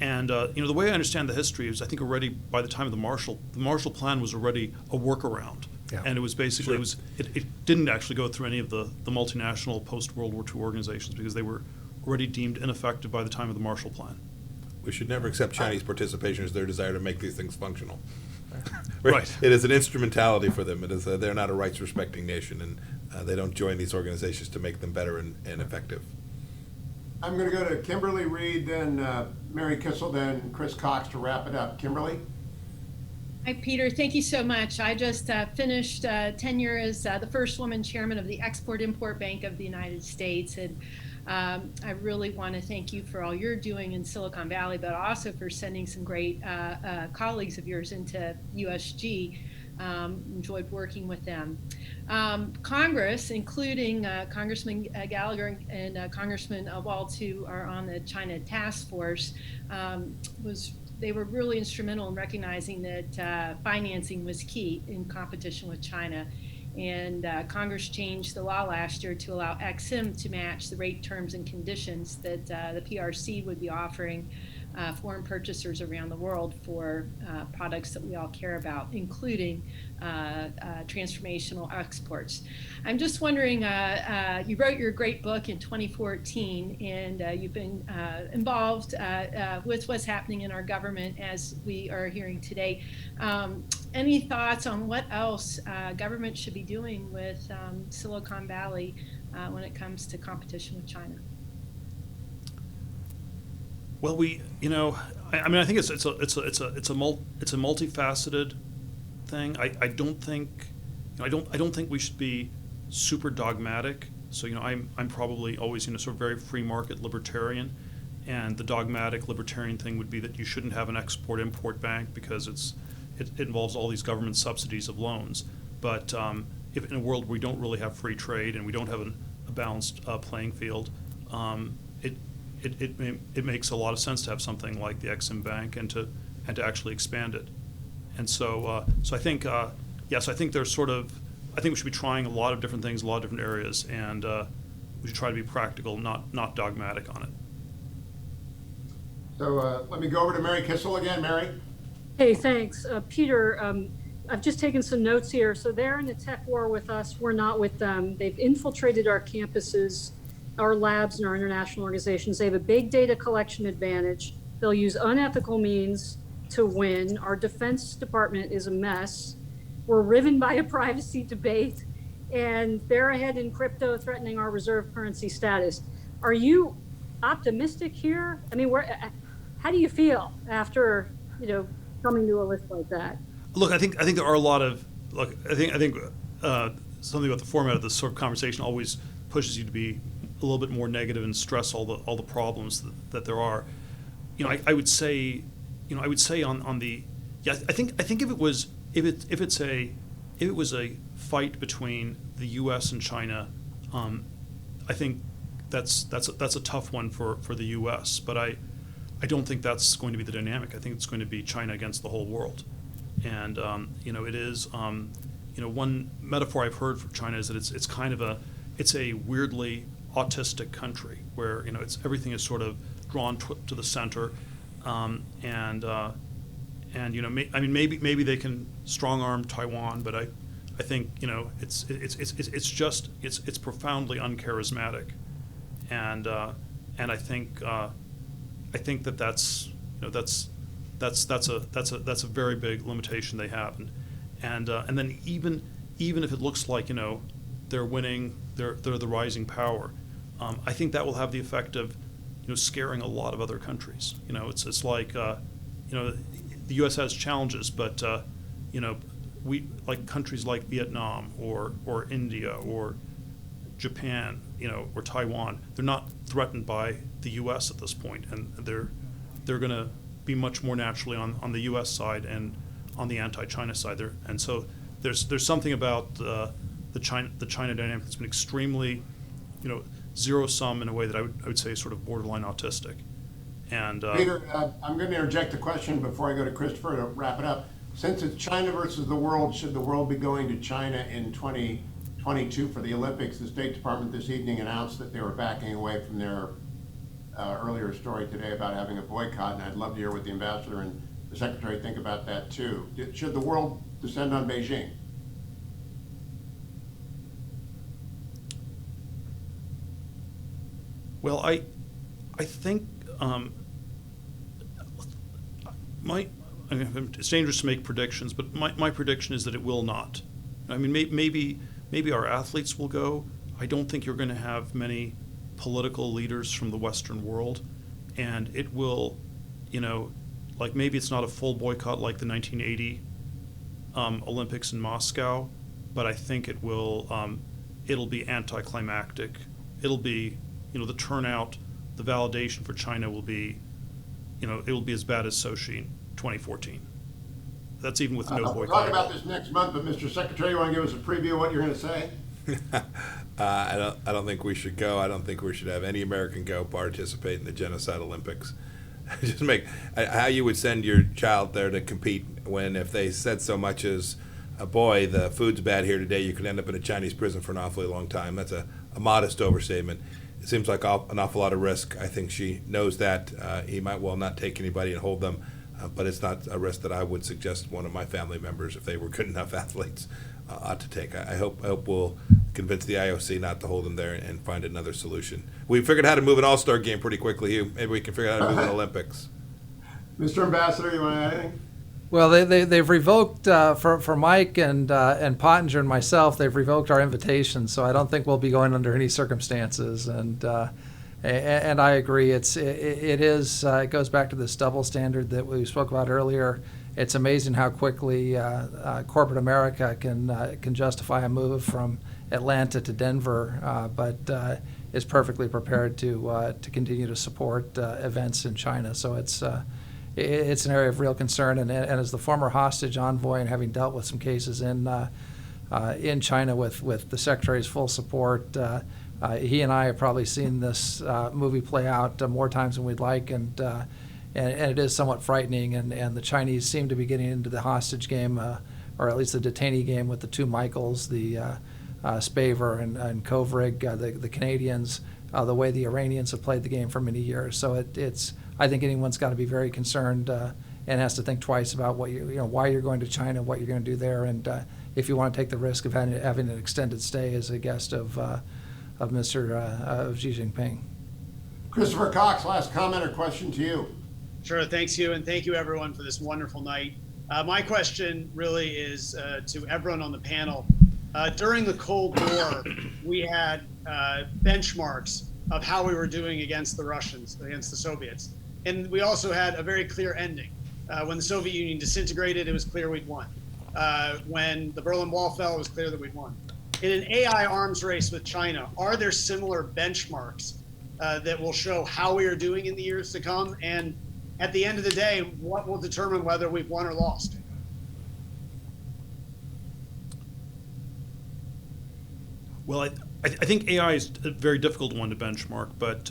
And the way I understand the history is, I think already by the time of the Marshall Plan was already a workaround. Yeah. And it was basically, it didn't actually go through any of the multinational post-World War II organizations because they were already deemed ineffective by the time of the Marshall Plan. We should never accept Chinese participation as their desire to make these things functional. Right. It is an instrumentality for them. It is they're not a rights-respecting nation, and they don't join these organizations to make them better and effective. I'm going to go to Kimberly Reed, then Mary Kissel, then Chris Cox to wrap it up. Kimberly? Hi, Peter. Thank you so much. I just finished tenure as the first woman chairman of the Export-Import Bank of the United States. And I really want to thank you for all you're doing in Silicon Valley, but also for sending some great colleagues of yours into USG. Enjoyed working with them. Congress, including Congressman Gallagher and Congressman Waltz, who are on the China Task Force, they were really instrumental in recognizing that financing was key in competition with China. And Congress changed the law last year to allow EXIM to match the rate terms and conditions that the PRC would be offering foreign purchasers around the world for products that we all care about, including transformational exports. I'm just wondering, you wrote your great book in 2014, and you've been involved with what's happening in our government as we are hearing today. Any thoughts on what else government should be doing with Silicon Valley when it comes to competition with China? Well, I mean, I think it's a multifaceted thing. I don't think we should be super dogmatic. So I'm probably always sort of very free market libertarian, and the dogmatic libertarian thing would be that you shouldn't have an export-import bank because it involves all these government subsidies of loans. But if in a world where we don't really have free trade and we don't have a balanced playing field, it makes a lot of sense to have something like the Exim Bank and to actually expand it. And so I think yes, I think there's I think we should be trying a lot of different things, a lot of different areas, and we should try to be practical, not dogmatic on it. So let me go over to Mary Kissel again. Mary? Hey, thanks. Peter, I've just taken some notes here. So they're in a tech war with us. We're not with them. They've infiltrated our campuses. our labs and our international organizations, they have a big data collection advantage. They'll use unethical means to win. Our Defense Department is a mess. We're riven by a privacy debate, and they're ahead in crypto, threatening our reserve currency status. Are you optimistic here? I mean, how do you feel after, coming to a list like that? Look, I think there are a lot of, I think something about the format of this sort of conversation always pushes you to be a little bit more negative and stress all the problems that there are. I would say, on the, I think if it was a fight between the U.S. and China, I think that's a tough one for the U.S. But I don't think that's going to be the dynamic. I think it's going to be China against the whole world, and it is. One metaphor I've heard for China is that it's kind of it's a weirdly autistic country where everything is sort of drawn to the center, maybe they can strong arm Taiwan, but I think it's profoundly uncharismatic, and I think that's a very big limitation they have, and then even if it looks like they're winning, they're the rising power, I think that will have the effect of scaring a lot of other countries. It's like the U.S. has challenges, but we, like countries like Vietnam or India or Japan, or Taiwan, they're not threatened by the U.S. at this point, and they're going to be much more naturally on the U.S. side and on the anti-China side there. And so there's something about the China dynamic that's been extremely, zero sum in a way that I would say is sort of borderline autistic. And Peter, I'm going to interject a question before I go to Christopher to wrap it up. Since it's China versus the world, should the world be going to China in 2022 for the Olympics? The State Department this evening announced that they were backing away from their earlier story today about having a boycott, and I'd love to hear what the ambassador and the secretary think about that too. Should the world descend on Beijing? Well, I think it's dangerous to make predictions, but my prediction is that it will not. I mean, maybe our athletes will go. I don't think you're going to have many political leaders from the Western world, and it will, like maybe it's not a full boycott like the 1980 Olympics in Moscow, but I think it will. It'll be anticlimactic. It'll be, the turnout, the validation for China will be, it will be as bad as Sochi in 2014. That's even with no boycott. We'll talk about this next month, but Mr. Secretary, you want to give us a preview of what you're going to say? I don't think we should go. I don't think we should have any American go participate in the Genocide Olympics. Just how you would send your child there to compete when, if they said so much as, boy, the food's bad here today, you could end up in a Chinese prison for an awfully long time. That's a modest overstatement. It seems like an awful lot of risk. I think she knows that. He might well not take anybody and hold them, but it's not a risk that I would suggest one of my family members, if they were good enough athletes, ought to take. I hope we'll convince the IOC not to hold them there and find another solution. We figured out how to move an all-star game pretty quickly, Hugh. Maybe we can figure out how to move an Olympics. Mr. Ambassador, you want to add anything? Well, they've revoked for Mike and Pottinger and myself. They've revoked our invitation, so I don't think we'll be going under any circumstances. And I agree. It goes back to this double standard that we spoke about earlier. It's amazing how quickly corporate America can justify a move from Atlanta to Denver, but is perfectly prepared to continue to support events in China. So it's an area of real concern. And as the former hostage envoy and having dealt with some cases in China with the Secretary's full support, he and I have probably seen this movie play out more times than we'd like, and it is somewhat frightening. And the Chinese seem to be getting into the hostage game, or at least the detainee game, with the two Michaels, the Spaver and Kovrig, the Canadians, the way the Iranians have played the game for many years. So I think anyone's got to be very concerned and has to think twice about why you're going to China, what you're going to do there, and if you want to take the risk of having an extended stay as a guest of of Xi Jinping. Christopher Cox, last comment or question to you. Sure. Thanks, Hugh, and thank you, everyone, for this wonderful night. My question really is to everyone on the panel. During the Cold War, we had benchmarks of how we were doing against the Russians, against the Soviets. And we also had a very clear ending. When the Soviet Union disintegrated, it was clear we'd won. When the Berlin Wall fell, it was clear that we'd won. In an AI arms race with China, are there similar benchmarks that will show how we are doing in the years to come? And at the end of the day, what will determine whether we've won or lost? Well, I think AI is a very difficult one to benchmark, but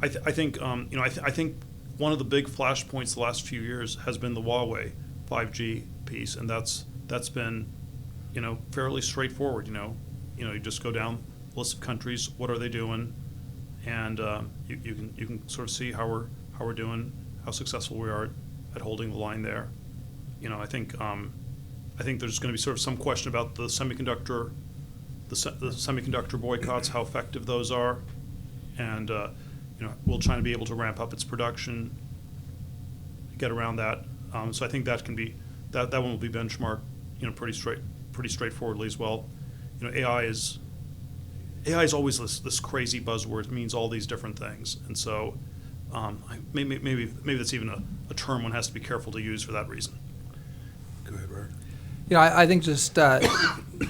I think I think one of the big flashpoints the last few years has been the Huawei 5G piece, and that's been fairly straightforward. You just go down the list of countries, what are they doing, and you can sort of see how we're doing, how successful we are at holding the line there. I think there's going to be sort of some question about the semiconductor boycotts, how effective those are, and will China be able to ramp up its production, get around that? So I think that can be that one will be benchmarked, pretty straightforwardly as well. AI is always this crazy buzzword. It means all these different things, and so maybe that's even a term one has to be careful to use for that reason. Go ahead, Robert. I think just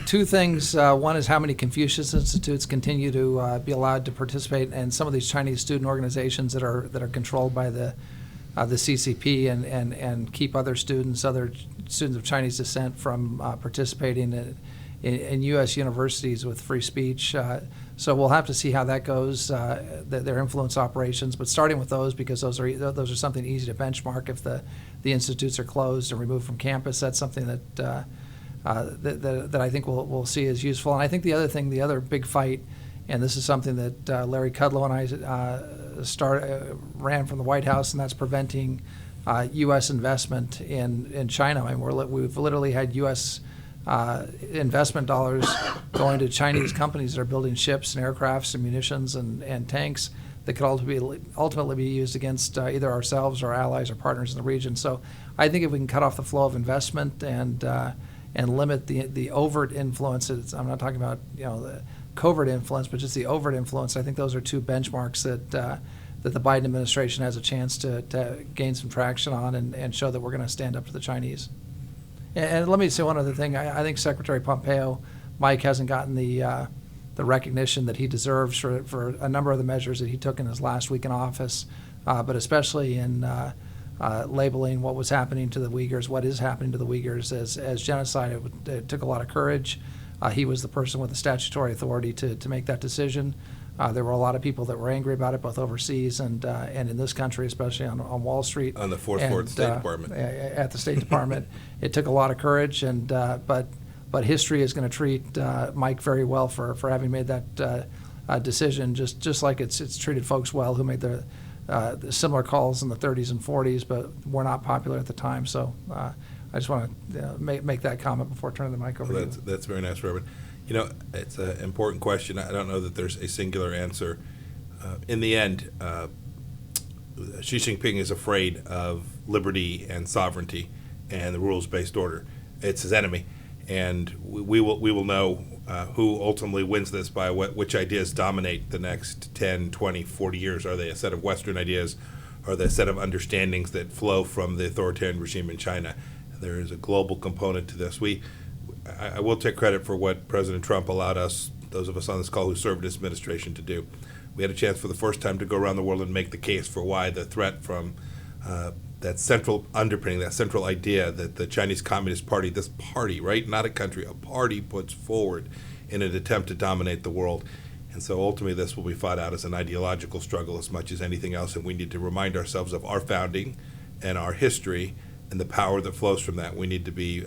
two things. One is how many Confucius Institutes continue to be allowed to participate in some of these Chinese student organizations that are controlled by the CCP and keep other students of Chinese descent from participating in U.S. universities with free speech. So we'll have to see how that goes, their influence operations. But starting with those, because those are something easy to benchmark. If the institutes are closed and removed from campus, that's something that I think we'll see as useful. And I think the other big fight, and this is something that Larry Kudlow and I ran from the White House, and that's preventing U.S. investment in China. I mean, we've literally had U.S. Investment dollars going to Chinese companies that are building ships and aircrafts and munitions and tanks that could ultimately be used against either ourselves or allies or partners in the region. So I think if we can cut off the flow of investment and limit the overt influences, I'm not talking about the covert influence, but just the overt influence, I think those are two benchmarks that the Biden administration has a chance to gain some traction on and show that we're going to stand up to the Chinese. And let me say one other thing. I think Secretary Pompeo, Mike, hasn't gotten the recognition that he deserves for a number of the measures that he took in his last week in office, but especially in labeling what was happening to the Uyghurs, what is happening to the Uyghurs as genocide. It took a lot of courage. He was the person with the statutory authority to make that decision. There were a lot of people that were angry about it, both overseas and in this country, especially on Wall Street. On the fourth floor of the State Department. At the State Department. It took a lot of courage, but history is going to treat Mike very well for having made that decision, just like it's treated folks well who made the similar calls in the 30s and 40s, but were not popular at the time. So I just want to make that comment before turning the mic over to you. That's very nice, Robert. It's an important question. I don't know that there's a singular answer. In the end, Xi Jinping is afraid of liberty and sovereignty and the rules-based order. It's his enemy, and we will know who ultimately wins this by which ideas dominate the next 10, 20, 40 years. Are they a set of Western ideas? Are they a set of understandings that flow from the authoritarian regime in China? There is a global component to this. I will take credit for what President Trump allowed us, those of us on this call who served his administration, to do. We had a chance for the first time to go around the world and make the case for why the threat from that central underpinning, that central idea that the Chinese Communist Party, this party, right, not a country, a party puts forward in an attempt to dominate the world. And so ultimately this will be fought out as an ideological struggle as much as anything else, and we need to remind ourselves of our founding and our history and the power that flows from that. We need to be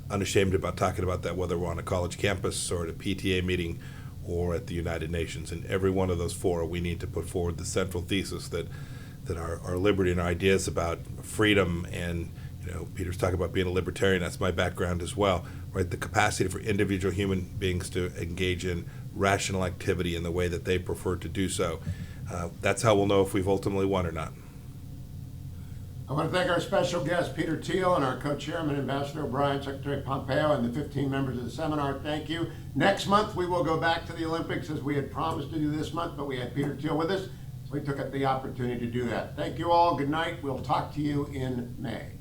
unashamed about talking about that, whether we're on a college campus or at a PTA meeting or at the United Nations. In every one of those fora, we need to put forward the central thesis that our liberty and our ideas about freedom, and Peter's talking about being a libertarian, that's my background as well, right? The capacity for individual human beings to engage in rational activity in the way that they prefer to do so. That's how we'll know if we've ultimately won or not. I want to thank our special guest, Peter Thiel, and our co-chairman, Ambassador O'Brien, Secretary Pompeo, and the 15 members of the seminar. Thank you. Next month, we will go back to the Olympics as we had promised to do this month, but we had Peter Thiel with us, so we took the opportunity to do that. Thank you all. Good night. We'll talk to you in May.